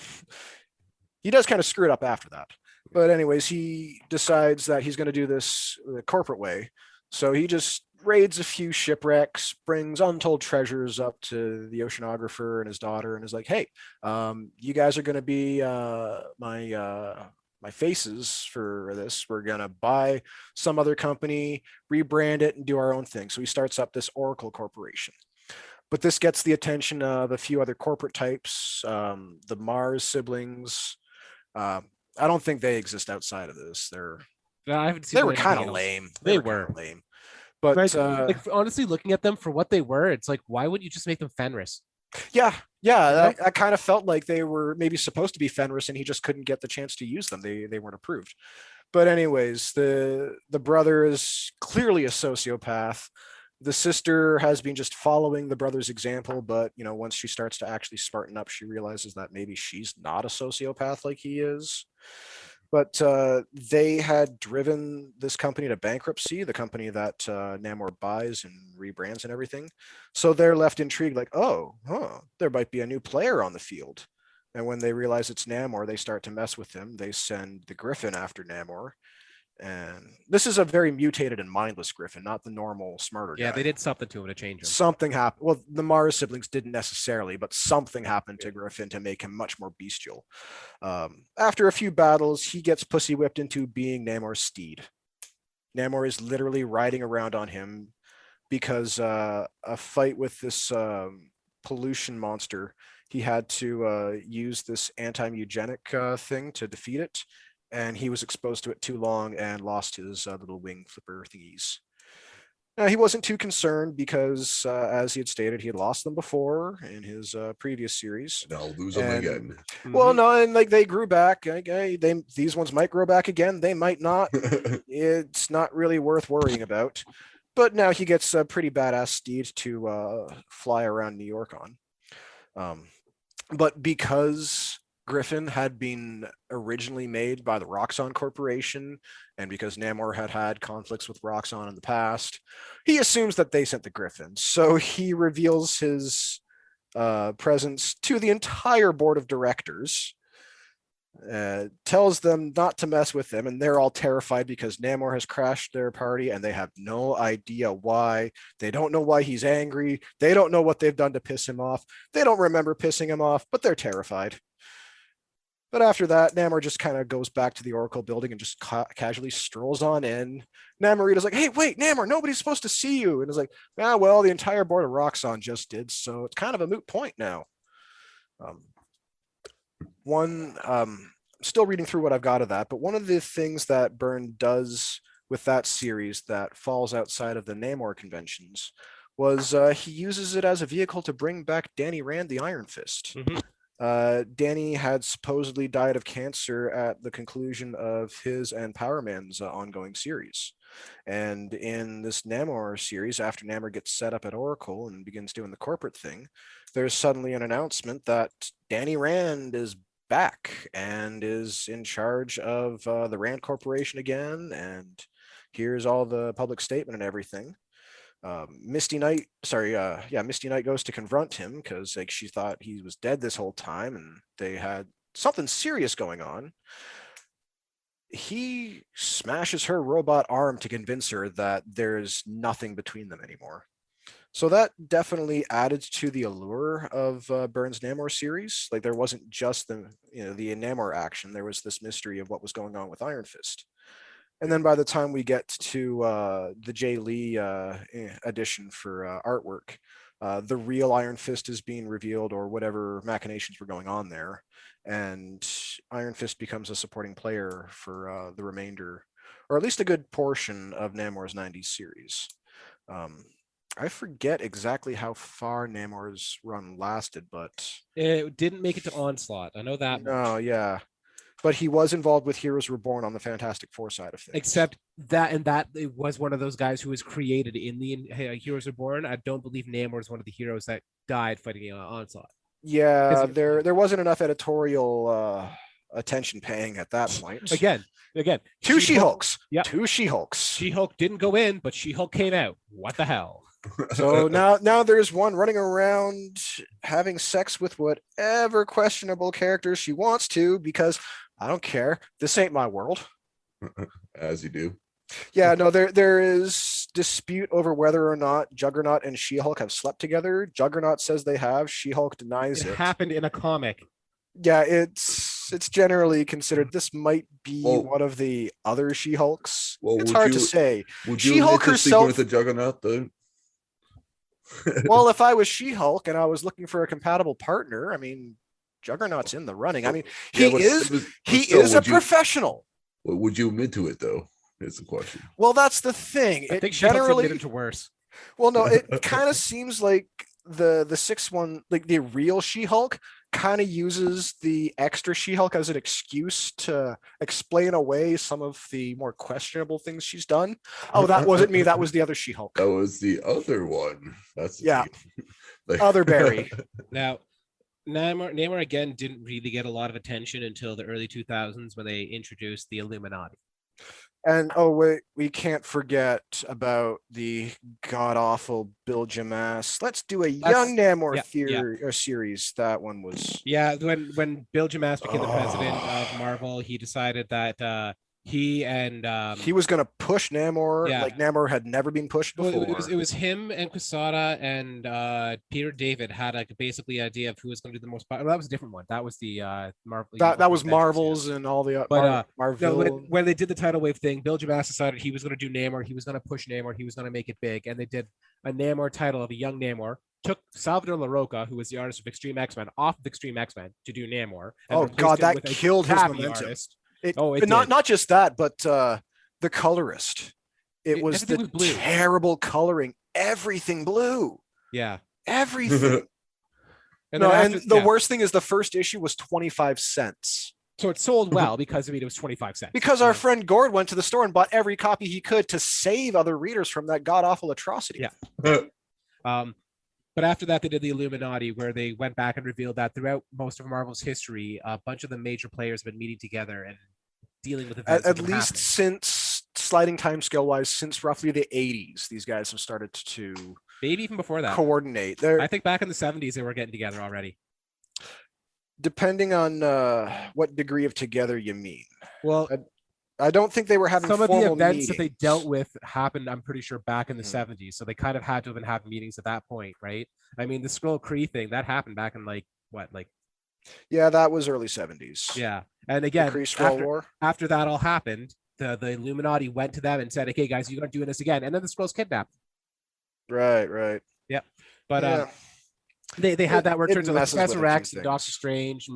he does kind of screw it up after that. But anyways, he decides that he's going to do this the corporate way. So he just raids a few shipwrecks, brings untold treasures up to the oceanographer and his daughter, and is like, hey, you guys are going to be my faces for this. We're going to buy some other company, rebrand it, and do our own thing. So he starts up this Oracle Corporation. But this gets the attention of a few other corporate types, the Mars siblings. I don't think they exist outside of this. I haven't seen They were anything kind of else. lame. They kinda were lame. But like honestly, looking at them for what they were, it's like, why wouldn't you just make them Fenris? yeah, I kind of felt like they were maybe supposed to be Fenris, and he just couldn't get the chance to use them. They weren't approved. But anyways, the brother is clearly a sociopath. The sister has been just following the brother's example, but once she starts to actually smarten up, she realizes that maybe she's not a sociopath like he is. But they had driven this company to bankruptcy, the company that Namor buys and rebrands and everything. So they're left intrigued, like, there might be a new player on the field. And when they realize it's Namor, they start to mess with him. They send the Griffin after Namor. And this is a very mutated and mindless Griffin, not the normal smarter guy. Yeah, they did something to him to change him. Something happened. Well, the Mars siblings didn't necessarily, but something happened to Griffin to make him much more bestial. After a few battles, he gets pussy whipped into being Namor's steed. Namor is literally riding around on him because a fight with this pollution monster, he had to use this anti-mutagenic thing to defeat it. And he was exposed to it too long and lost his little wing flipper thingies. Now, he wasn't too concerned because, as he had stated, he had lost them before in his previous series. I'll lose them again. Well, no, and like they grew back. These ones might grow back again. They might not. It's not really worth worrying about. But now he gets a pretty badass steed to fly around New York on. But because Griffin had been originally made by the Roxxon Corporation, and because Namor had conflicts with Roxxon in the past, he assumes that they sent the Griffin. So he reveals his presence to the entire board of directors, tells them not to mess with them, and they're all terrified because Namor has crashed their party and they have no idea why. They don't know why he's angry. They don't know what they've done to piss him off. They don't remember pissing him off, but they're terrified. But after that, Namor just kind of goes back to the Oracle building and just casually strolls on in. Namorita's like, hey, wait, Namor, nobody's supposed to see you. And it's like, well, the entire board of Roxxon just did, so it's kind of a moot point now. one, still reading through what I've got of that, but one of the things that Byrne does with that series that falls outside of the Namor conventions was he uses it as a vehicle to bring back Danny Rand, the Iron Fist. Danny had supposedly died of cancer at the conclusion of his and Power Man's ongoing series. And in this Namor series, after Namor gets set up at Oracle and begins doing the corporate thing, there's suddenly an announcement that Danny Rand is back and is in charge of the Rand Corporation again. And here's all the public statement and everything. Misty Knight goes to confront him because like she thought he was dead this whole time and they had something serious going on. He smashes her robot arm to convince her that there's nothing between them anymore. So that definitely added to the allure of Byrne's Namor series. Like there wasn't just the Namor action, there was this mystery of what was going on with Iron Fist. And then by the time we get to the Jay Lee edition for artwork, the real Iron Fist is being revealed, or whatever machinations were going on there. And Iron Fist becomes a supporting player for the remainder, or at least a good portion of Namor's 90s series. I forget exactly how far Namor's run lasted, but... It didn't make it to Onslaught. I know that much. No, yeah. But he was involved with Heroes Reborn on the Fantastic Four side of things. Except that it was one of those guys who was created in the Heroes Reborn. I don't believe Namor is one of the heroes that died fighting Onslaught. Yeah, there wasn't enough editorial attention paying at that point. Again, two She-Hulks. Yep. Two She-Hulks. She-Hulk didn't go in, but She-Hulk came out. What the hell? So now there's one running around having sex with whatever questionable characters she wants to, because I don't care. This ain't my world. As you do. Yeah, no, there is dispute over whether or not Juggernaut and She-Hulk have slept together. Juggernaut says they have. She-Hulk denies it. It happened in a comic. Yeah, it's generally considered this might be one of the other She-Hulks. It's hard to say. Would you She-Hulk herself with the Juggernaut though? Well, if I was She-Hulk and I was looking for a compatible partner, I mean, Juggernaut's in the running. I mean, he is a professional. Would you admit to it though? Is the question. Well, that's the thing. I think generally admitted to worse. Well, no, it kind of seems like the 6-1, like the real She-Hulk, kind of uses the extra She-Hulk as an excuse to explain away some of the more questionable things she's done. Oh, that wasn't me. That was the other She-Hulk. That was the other one. That's other Barry. Now, Namor again didn't really get a lot of attention until the early 2000s when they introduced the Illuminati. And we can't forget about the god-awful Bill Jamass. Let's do a young Namor series. That one was... Yeah, when Bill Jamass became the president of Marvel, he decided that he was going to push Namor like Namor had never been pushed before. It was him and Quesada and Peter David had basically idea of who was going to do the most. That was a different one. That was the Marvel. That was Marvel's and all the Marvel. No, when they did the tidal wave thing, Bill Jamass decided he was going to do Namor. He was going to push Namor. He was going to make it big, and they did a Namor title of a young Namor. Took Salvador LaRocca, who was the artist of Extreme X-Men, off of Extreme X-Men to do Namor. Oh God, that killed his momentum. Not just that, but the colorist. It was the terrible coloring. Everything blue. Yeah. Everything. And the worst thing is the first issue was 25 cents. So it sold well because it was 25 cents. Because our friend Gord went to the store and bought every copy he could to save other readers from that god-awful atrocity. Yeah. But after that, they did the Illuminati, where they went back and revealed that throughout most of Marvel's history, a bunch of the major players have been meeting together and dealing with events. At least since sliding time scale wise, since roughly the 80s, these guys have started to maybe even before that coordinate. I think back in the 70s, they were getting together already. Depending on what degree of together you mean. Well, I don't think they were having some of the events meetings that they dealt with happened, I'm pretty sure, back in the 70s. So they kind of had to have been having meetings at that point, right? I mean, the Skrull Kree thing, that happened back in yeah, that was early 70s. Yeah. And again, War. After that all happened, the Illuminati went to them and said, okay, guys, you're not doing this again. And then the Skrulls kidnapped. Right. Yeah. But they had that where it turns out Professor X and Doctor Strange,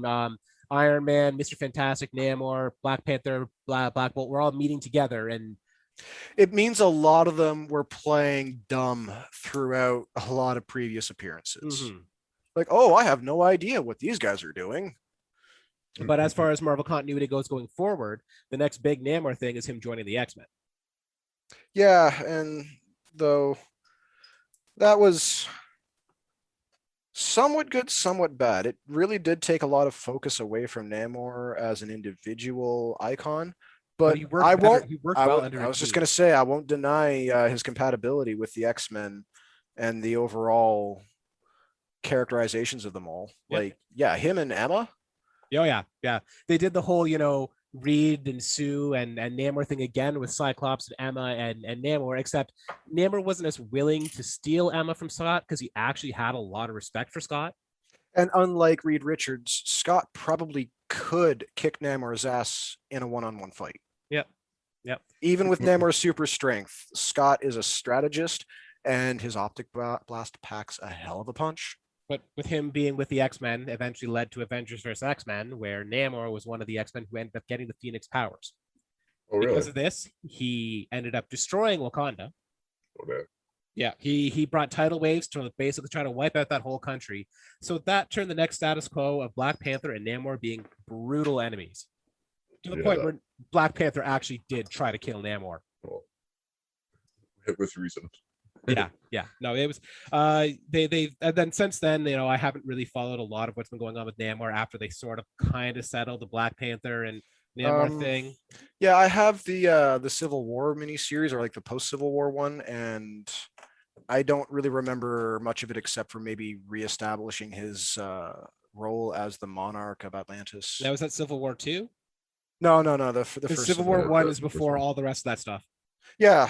Iron Man, Mr. Fantastic, Namor, Black Panther, Black Bolt, we're all meeting together, and It means a lot of them were playing dumb throughout a lot of previous appearances. Like, oh, I have no idea what these guys are doing. But as far as Marvel continuity goes going forward, the next big Namor thing is him joining the X-Men. Yeah, and though that was somewhat good, somewhat bad. It really did take a lot of focus away from Namor as an individual icon. But he worked I better- won't. he worked well under I a was just team. going to say I won't deny his compatibility with the X-Men and the overall characterizations of them all. Yep. Like, yeah, him and Emma. Oh yeah. They did the whole, Reed and Sue and Namor thing again with Cyclops and Emma and Namor, except Namor wasn't as willing to steal Emma from Scott because he actually had a lot of respect for Scott. And unlike Reed Richards, Scott probably could kick Namor's ass in a one-on-one fight. Yep. Even with Namor's super strength, Scott is a strategist, and his optic blast packs a hell of a punch. But with him being with the X-Men, eventually led to Avengers vs. X-Men, where Namor was one of the X-Men who ended up getting the Phoenix powers. Oh, really? Because of this, he ended up destroying Wakanda. Okay. Yeah, he brought tidal waves to basically try to wipe out that whole country. So that turned the next status quo of Black Panther and Namor being brutal enemies. To the point where Black Panther actually did try to kill Namor. Well, with reason. Yeah. No, it was they and then since then, I haven't really followed a lot of what's been going on with Namor after they sort of kind of settled the Black Panther and Namor thing. Yeah, I have the Civil War miniseries, or like the post-Civil War one, and I don't really remember much of it except for maybe reestablishing his role as the monarch of Atlantis. That was that Civil War 2? No. The first Civil War 1 is before all the rest of that stuff. Yeah.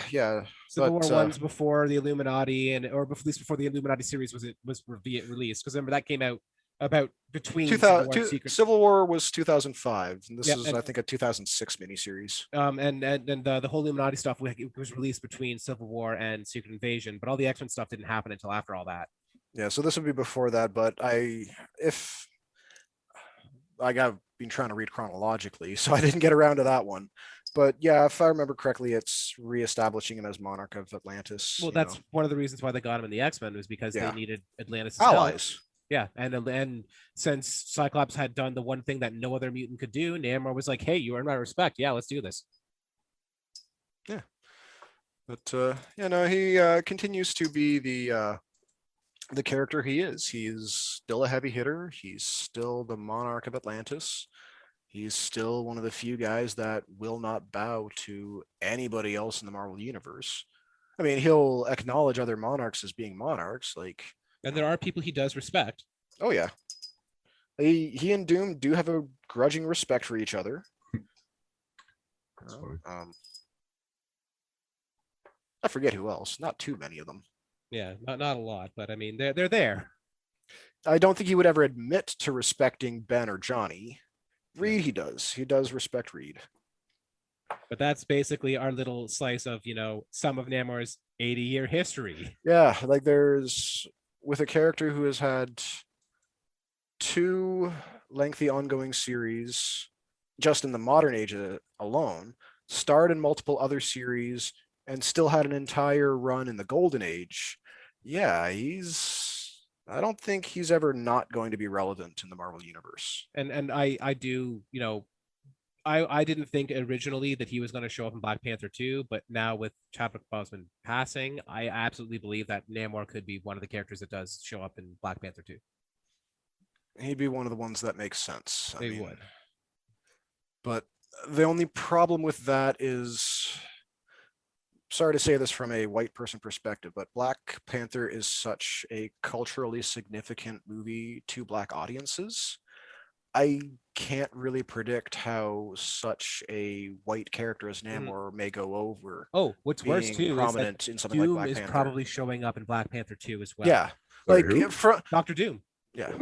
Civil War 1's before the Illuminati, or at least before the Illuminati series was released. Because remember that came out about between Civil War was 2005, and this is I think a 2006 miniseries. And the whole Illuminati stuff was released between Civil War and Secret Invasion, but all the X-Men stuff didn't happen until after all that. Yeah, so this would be before that, but I've been trying to read chronologically, so I didn't get around to that one. But yeah, if I remember correctly, it's reestablishing him as monarch of Atlantis. Well, that's one of the reasons why they got him in the X-Men, was because they needed Atlantis' allies. Help. Yeah, and since Cyclops had done the one thing that no other mutant could do, Namor was like, "Hey, you earned my respect. Yeah, let's do this." Yeah, but he continues to be the character he is. He's still a heavy hitter. He's still the monarch of Atlantis. He's still one of the few guys that will not bow to anybody else in the Marvel universe. I mean, he'll acknowledge other monarchs as being monarchs, and there are people he does respect. Oh yeah, he and Doom do have a grudging respect for each other. I forget who else. Not too many of them. Yeah, not a lot, but I mean, they're there. I don't think he would ever admit to respecting Ben or Johnny. Reed, he does. He does respect Reed. But that's basically our little slice of, some of Namor's 80-year history. Yeah, like there's, with a character who has had 2 lengthy ongoing series just in the modern age alone, starred in multiple other series, and still had an entire run in the golden age. Yeah, I don't think he's ever not going to be relevant in the Marvel universe. And I do, I didn't think originally that he was going to show up in Black Panther 2, but now with Chadwick Boseman passing, I absolutely believe that Namor could be one of the characters that does show up in Black Panther 2. He'd be one of the ones that makes sense. They would. But the only problem with that is, sorry to say this from a white person perspective, but Black Panther is such a culturally significant movie to Black audiences. I can't really predict how such a white character as Namor may go over. Oh, what's worse too prominent is in something Doom like Black is Panther. probably showing up in Black Panther 2 as well. Yeah, Sorry, Dr. Doom. Yeah.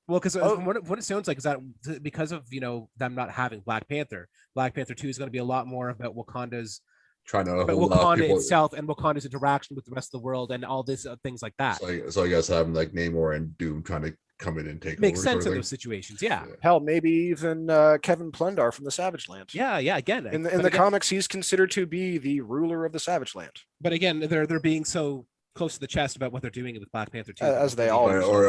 Well, because what it sounds like is that because of them not having Black Panther 2 is going to be a lot more about Wakanda's trying to But hold off Wakanda people. itself and Wakanda's interaction with the rest of the world and all this things like that. So I guess having like Namor and Doom trying to come in and take Makes over. sense Sort in of those situations. Yeah. Hell, maybe even Kevin Plendar from the Savage Land. Yeah. Again, In the comics, he's considered to be the ruler of the Savage Land. But again, they're being so close to the chest about what they're doing with Black Panther too. As they always or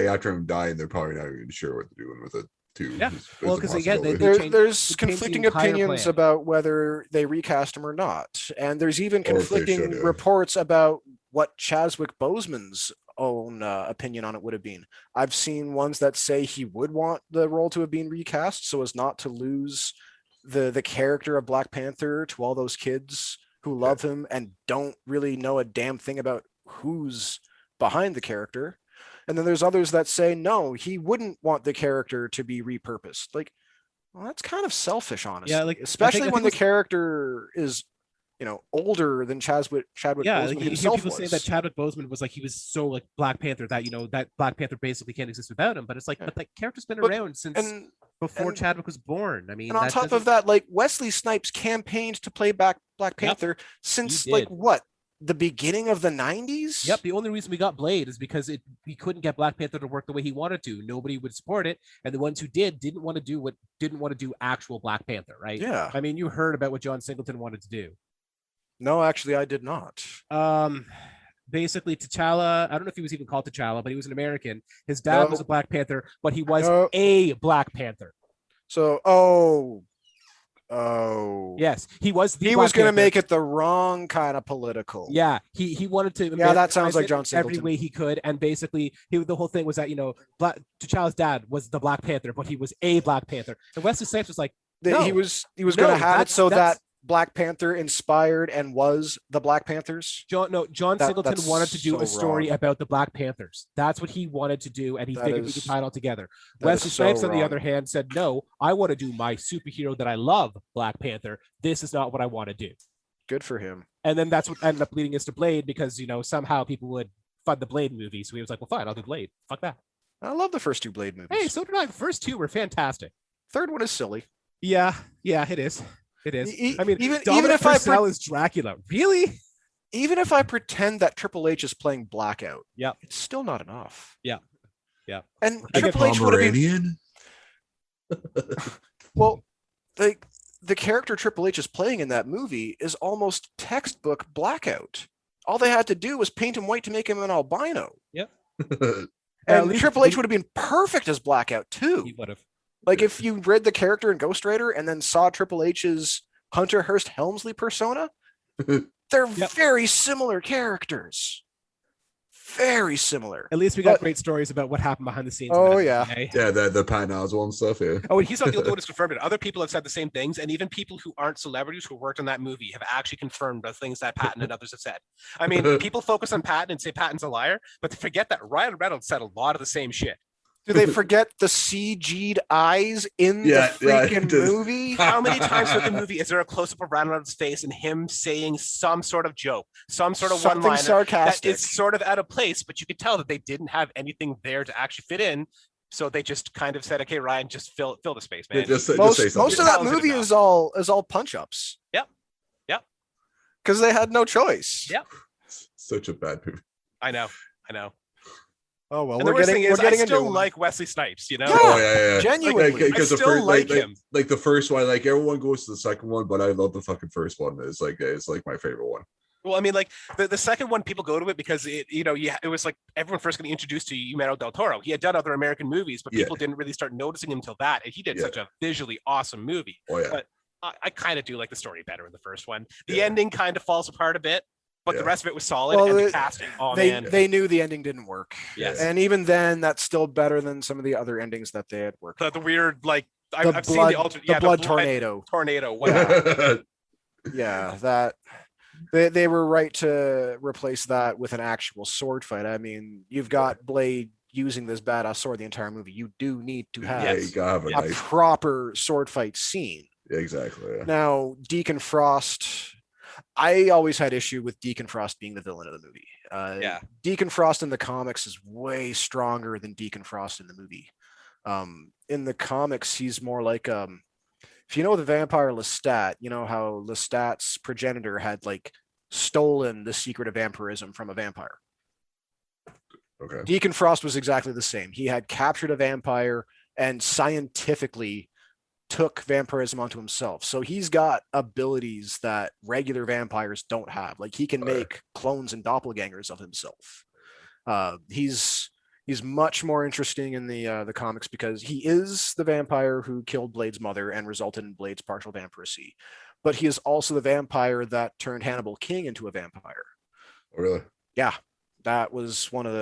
after him dying, they're probably not even sure what they're doing with it too. Yeah. Well, because again, there's conflicting opinions about whether they recast him or not, and there's even conflicting reports about what Chadwick Boseman's own opinion on it would have been. I've seen ones that say he would want the role to have been recast so as not to lose the character of Black Panther to all those kids who love him and don't really know a damn thing about who's behind the character. And then there's others that say, no, he wouldn't want the character to be repurposed. Like, well, that's kind of selfish, honestly. Yeah, like, especially when the character is, older than Chadwick Boseman himself people say that Chadwick Boseman was like, he was so like Black Panther that, that Black Panther basically can't exist without him. But it's like, but that character's been around since before Chadwick was born. I mean, and on top of that, like Wesley Snipes campaigned to play back Black Panther since like what? The beginning of the 90s? Yep. The only reason we got Blade is because we couldn't get Black Panther to work the way he wanted to. Nobody would support it, and the ones who didn't want to do actual Black Panther, right? Yeah. I mean, you heard about what John Singleton wanted to do. No, actually, I did not. Basically, T'Challa. I don't know if he was even called T'Challa, but he was an American. His dad was a Black Panther, but he was a Black Panther. So, yes, he was. He was going to make it the wrong kind of political. Yeah, he wanted to. Yeah, that sounds like John Singleton. Every way he could, and basically, the whole thing was that T'Challa's dad was the Black Panther, but he was a Black Panther. And Wesley Snipes was like, he was going to have it so that Black Panther inspired and was the Black Panthers. John Singleton wanted to do a story about the Black Panthers. That's what he wanted to do, and he figured we could tie it all together. Wesley Snipes, on the other hand, said, no, I want to do my superhero that I love, Black Panther. This is not what I want to do. Good for him. And then that's what ended up leading us to Blade, because, somehow people would fund the Blade movie. So he was like, well, fine, I'll do Blade. Fuck that. I love the first two Blade movies. Hey, so did I. The first two were fantastic. Third one is silly. Yeah, it is. It is. I mean, even if Purcell is Dracula, really? Even if I pretend that Triple H is playing Blackout, yeah, it's still not enough. Yeah. And Triple H would have been. Well, the character Triple H is playing in that movie is almost textbook Blackout. All they had to do was paint him white to make him an albino. Yep. And Triple H would have been perfect as Blackout too. He would have. Like if you read the character in Ghost Rider and then saw Triple H's Hunter Hearst Helmsley persona, they're very similar characters. Very similar. At least we got great stories about what happened behind the scenes. Oh, yeah. Yeah, the Patton Oswalt and stuff, yeah. Oh, and he's not the only one who's confirmed it. Other people have said the same things, and even people who aren't celebrities who worked on that movie have actually confirmed the things that Patton and others have said. I mean, people focus on Patton and say Patton's a liar, but they forget that Ryan Reynolds said a lot of the same shit. Do they forget the CG'd eyes in the freaking movie? How many times throughout the movie is there a close-up of Ryan Reynolds' face and him saying some sort of joke, some sort of one-liner sarcastic that is sort of out of place, but you could tell that they didn't have anything there to actually fit in, so they just kind of said, "Okay, Ryan, just fill the space, man." Most of that movie is all punch-ups. Yep. Because they had no choice. Yep. Such a bad movie. I know. Oh well, and the worst thing is, I still like Wesley Snipes, Yeah, yeah. Genuinely, because I still like him. Like the first one, like everyone goes to the second one, but I love the fucking first one. It's like my favorite one. Well, I mean, like the second one, people go to it because it was like everyone first getting introduced to Guillermo del Toro. He had done other American movies, but people didn't really start noticing him until that, and he did such a visually awesome movie. Oh yeah. But I kind of do like the story better in the first one. The ending kind of falls apart a bit. But the rest of it was solid, and the casting. Oh man, they knew the ending didn't work. Yes, and even then, that's still better than some of the other endings that they had worked. The weird, like I've seen the alternate, the blood tornado. Yeah, that they were right to replace that with an actual sword fight. I mean, you've got Blade using this badass sword the entire movie. You do need to have, a proper sword fight scene. Yeah, exactly. Yeah. Now, Deacon Frost. I always had issue with Deacon Frost being the villain of the movie. Deacon Frost in the comics is way stronger than Deacon Frost in the movie. In the comics, he's more like if you know the vampire Lestat, you know how Lestat's progenitor had like stolen the secret of vampirism from a vampire. Okay. Deacon Frost was exactly the same. He had captured a vampire and scientifically took vampirism onto himself. So he's got abilities that regular vampires don't have. Like he can make clones and doppelgangers of himself. He's much more interesting in the comics because he is the vampire who killed Blade's mother and resulted in Blade's partial vampirism. But he is also the vampire that turned Hannibal King into a vampire. Oh, really? Yeah. That was one of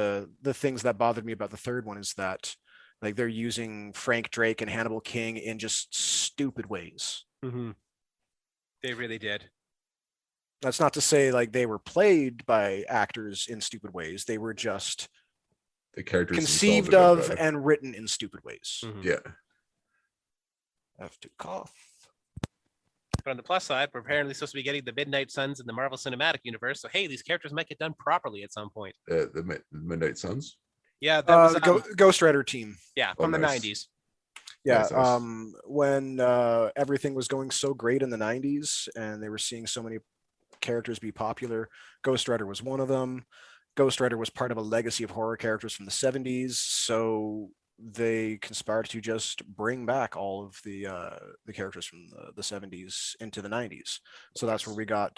the things that bothered me about the third one, is that like they're using Frank Drake and Hannibal King in just stupid ways. Mm-hmm. They really did. That's not to say like they were played by actors in stupid ways. They were just The characters conceived of and written in stupid ways. Mhm. Yeah. I have to cough. But on the plus side, we're apparently supposed to be getting the Midnight Suns in the Marvel Cinematic Universe. So hey, these characters might get done properly at some point. The Midnight Suns. Yeah, that was Ghost Rider team. yeah, Oh, from the nice. 90s. Yeah, Nice. when everything was going so great in the 90s and they were seeing so many characters be popular, Ghost Rider was one of them. Ghost Rider was part of a legacy of horror characters from the 70s, so they conspired to just bring back all of the characters from the 70s into the 90s. So that's where we got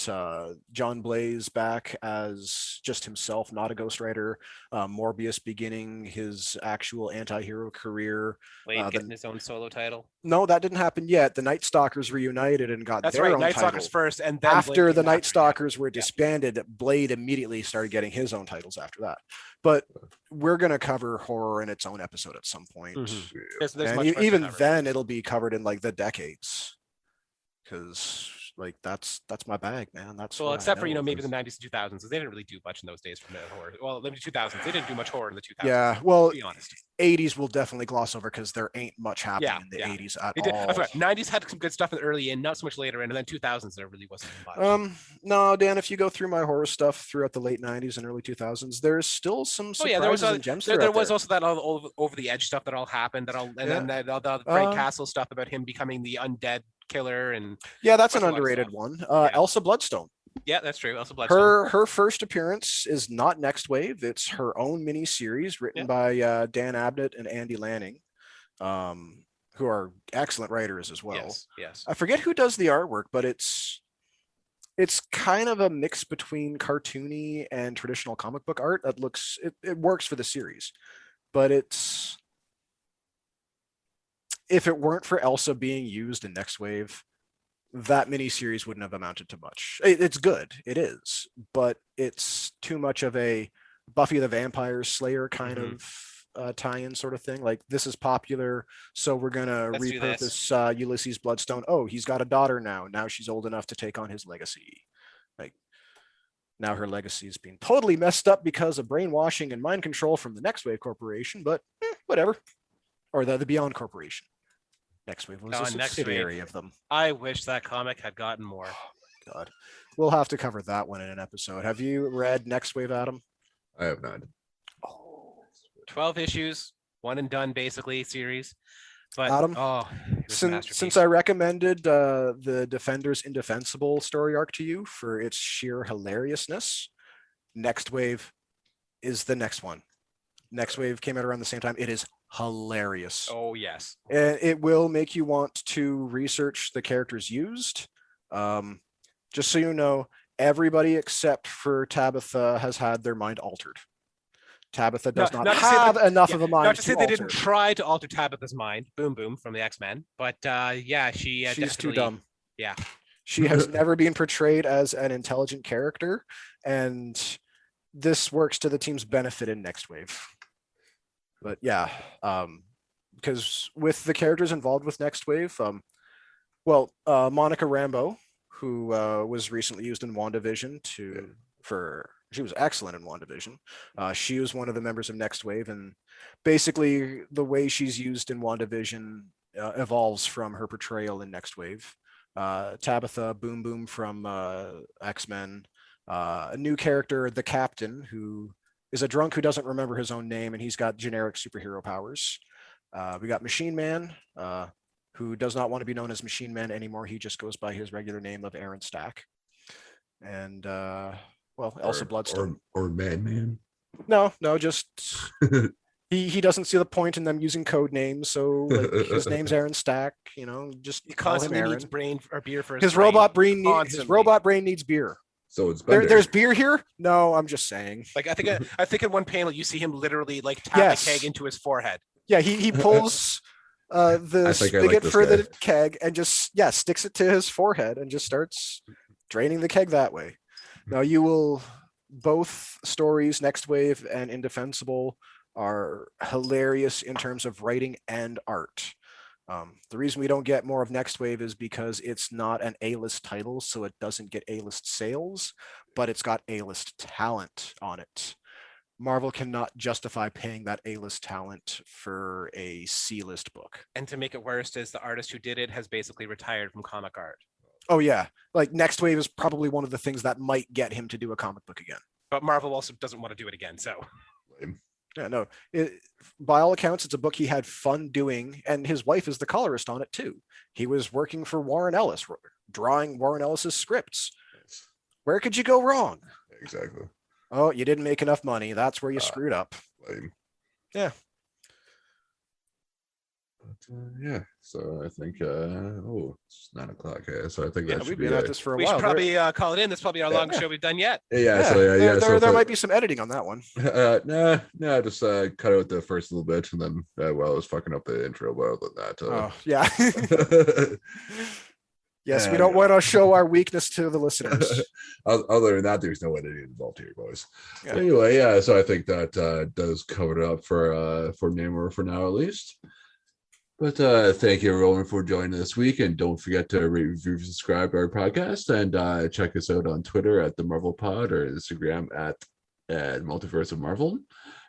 John Blaze back as just himself, not a Ghost Rider. Morbius beginning his actual anti-hero career. Blade getting his own solo title. No, that didn't happen yet. The Night Stalkers reunited and got That's their right. own Night title. Stalkers first, and then After Blade the came Night after, Stalkers were Yeah. disbanded, Blade immediately started getting his own titles after that. But we're going to cover horror in its own episode at some point. Mhm. Yeah. There's And much for us to even cover. then, it'll be covered in like the decades. Because like that's my bag, man. That's Well, what I except for know. maybe the 90s and 2000s, they didn't really do much in those days from the horror. Well, maybe 2000s, they didn't do much horror in the 2000s. Yeah, well, to be honest. 80s will definitely gloss over because there ain't much happening Yeah, in the yeah. 80s at They did. all. I forgot. 90s had some good stuff in the early end, not so much later in, and then 2000s there really wasn't much. No, Dan, if you go through my horror stuff throughout the late 90s and early 2000s, there's still some Oh yeah, surprises there was and gems there throughout was there. also that all over the edge stuff that all happened, and Yeah. then the Frank Castle stuff about him becoming the undead killer, and Yeah, that's an There's a lot of underrated stuff. one. Yeah. Elsa Bloodstone. yeah, that's true. Also, Bloodstone. Her first appearance is not Next Wave. It's her own mini series written Yeah. by Dan Abnett and Andy Lanning, who are excellent writers as well. Yes. I forget who does the artwork, but it's kind of a mix between cartoony and traditional comic book art that looks it works for the series. But if it weren't for Elsa being used in Next Wave, that miniseries wouldn't have amounted to much. It's good, it is, but it's too much of a Buffy the Vampire Slayer kind of tie-in sort of thing. Like, this is popular, so we're gonna Let's do this. repurpose Ulysses Bloodstone. Oh, he's got a daughter now. Now she's old enough to take on his legacy. Like, now her legacy is being totally messed up because of brainwashing and mind control from the Next Wave Corporation, but whatever. Or the Beyond Corporation. Next Wave was a Next subsidiary Wave. of them. I wish that comic had gotten more. God, we'll have to cover that one in an episode. Have you read Next Wave, Adam? I have not. Oh, 12 issues, one and done basically series. But Adam, it was a since masterpiece. I recommended the Defenders Indefensible story arc to you for its sheer hilariousness, Next Wave is the next one. Next Wave came out around the same time. It is hilarious. Oh yes. And it will make you want to research the characters used. Just so you know, everybody except for Tabitha has had their mind altered. Tabitha does not to say have that- enough yeah, of a mind Not to say to they alter. didn't try to alter Tabitha's mind, Boom Boom from the X-Men, but yeah, She's too definitely- dumb. Yeah. She has never been portrayed as an intelligent character, and this works to the team's benefit in Next Wave. But yeah, because with the characters involved with Next Wave, Monica Rambeau, who was recently used in WandaVision she was excellent in WandaVision. She was one of the members of Next Wave, and basically the way she's used in WandaVision evolves from her portrayal in Next Wave. Tabitha Boom Boom from X-Men, a new character, the Captain, who is a drunk who doesn't remember his own name, and he's got generic superhero powers. We got Machine Man, who does not want to be known as Machine Man anymore. He just goes by his regular name of Aaron Stack. And Elsa Bloodstone. Or Madman. No, just he doesn't see the point in them using code names. So like his name's Aaron Stack. Just He call him constantly Aaron. needs brain or beer for His brain. robot brain. His Constantly. robot brain needs beer. So it's been There's beer here. No, I'm just saying. Like I think in one panel you see him literally like tap a keg into his forehead. Yeah, he pulls the spigot for the keg and just sticks it to his forehead and just starts draining the keg that way. Now you will both stories, Next Wave and Indefensible, are hilarious in terms of writing and art. The reason we don't get more of Next Wave is because it's not an A-list title, so it doesn't get A-list sales, but it's got A-list talent on it. Marvel cannot justify paying that A-list talent for a C-list book. And to make it worse is the artist who did it has basically retired from comic art. Oh yeah, like Next Wave is probably one of the things that might get him to do a comic book again. But Marvel also doesn't want to do it again, so. Yeah, no. By all accounts, it's a book he had fun doing, and his wife is the colorist on it too. He was working for Warren Ellis, drawing Warren Ellis's scripts. Where could you go wrong? Exactly. Oh, you didn't make enough money. That's where you screwed up. Lame. Yeah. But, so I think it's 9 o'clock. So I think that should we've be been at this for a we while. should probably call it in. That's probably our longest show we've done yet. There might be some editing on that one. No, just cut out the first little bit and then I was fucking up the intro. But other than that, Yes, we don't want to show our weakness to the listeners. Other than that, there's no editing involved here, boys. Yeah. Anyway, so I think that does cover it up for Namor for now, at least. But thank you everyone for joining this week, and don't forget to rate, review, subscribe to our podcast, and check us out on Twitter at the Marvel Pod or Instagram at Multiverse of Marvel,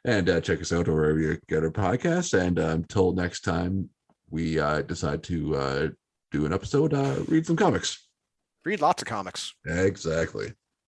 and check us out wherever you get our podcast. And until next time, we decide to do an episode, read some comics. Read lots of comics. Exactly.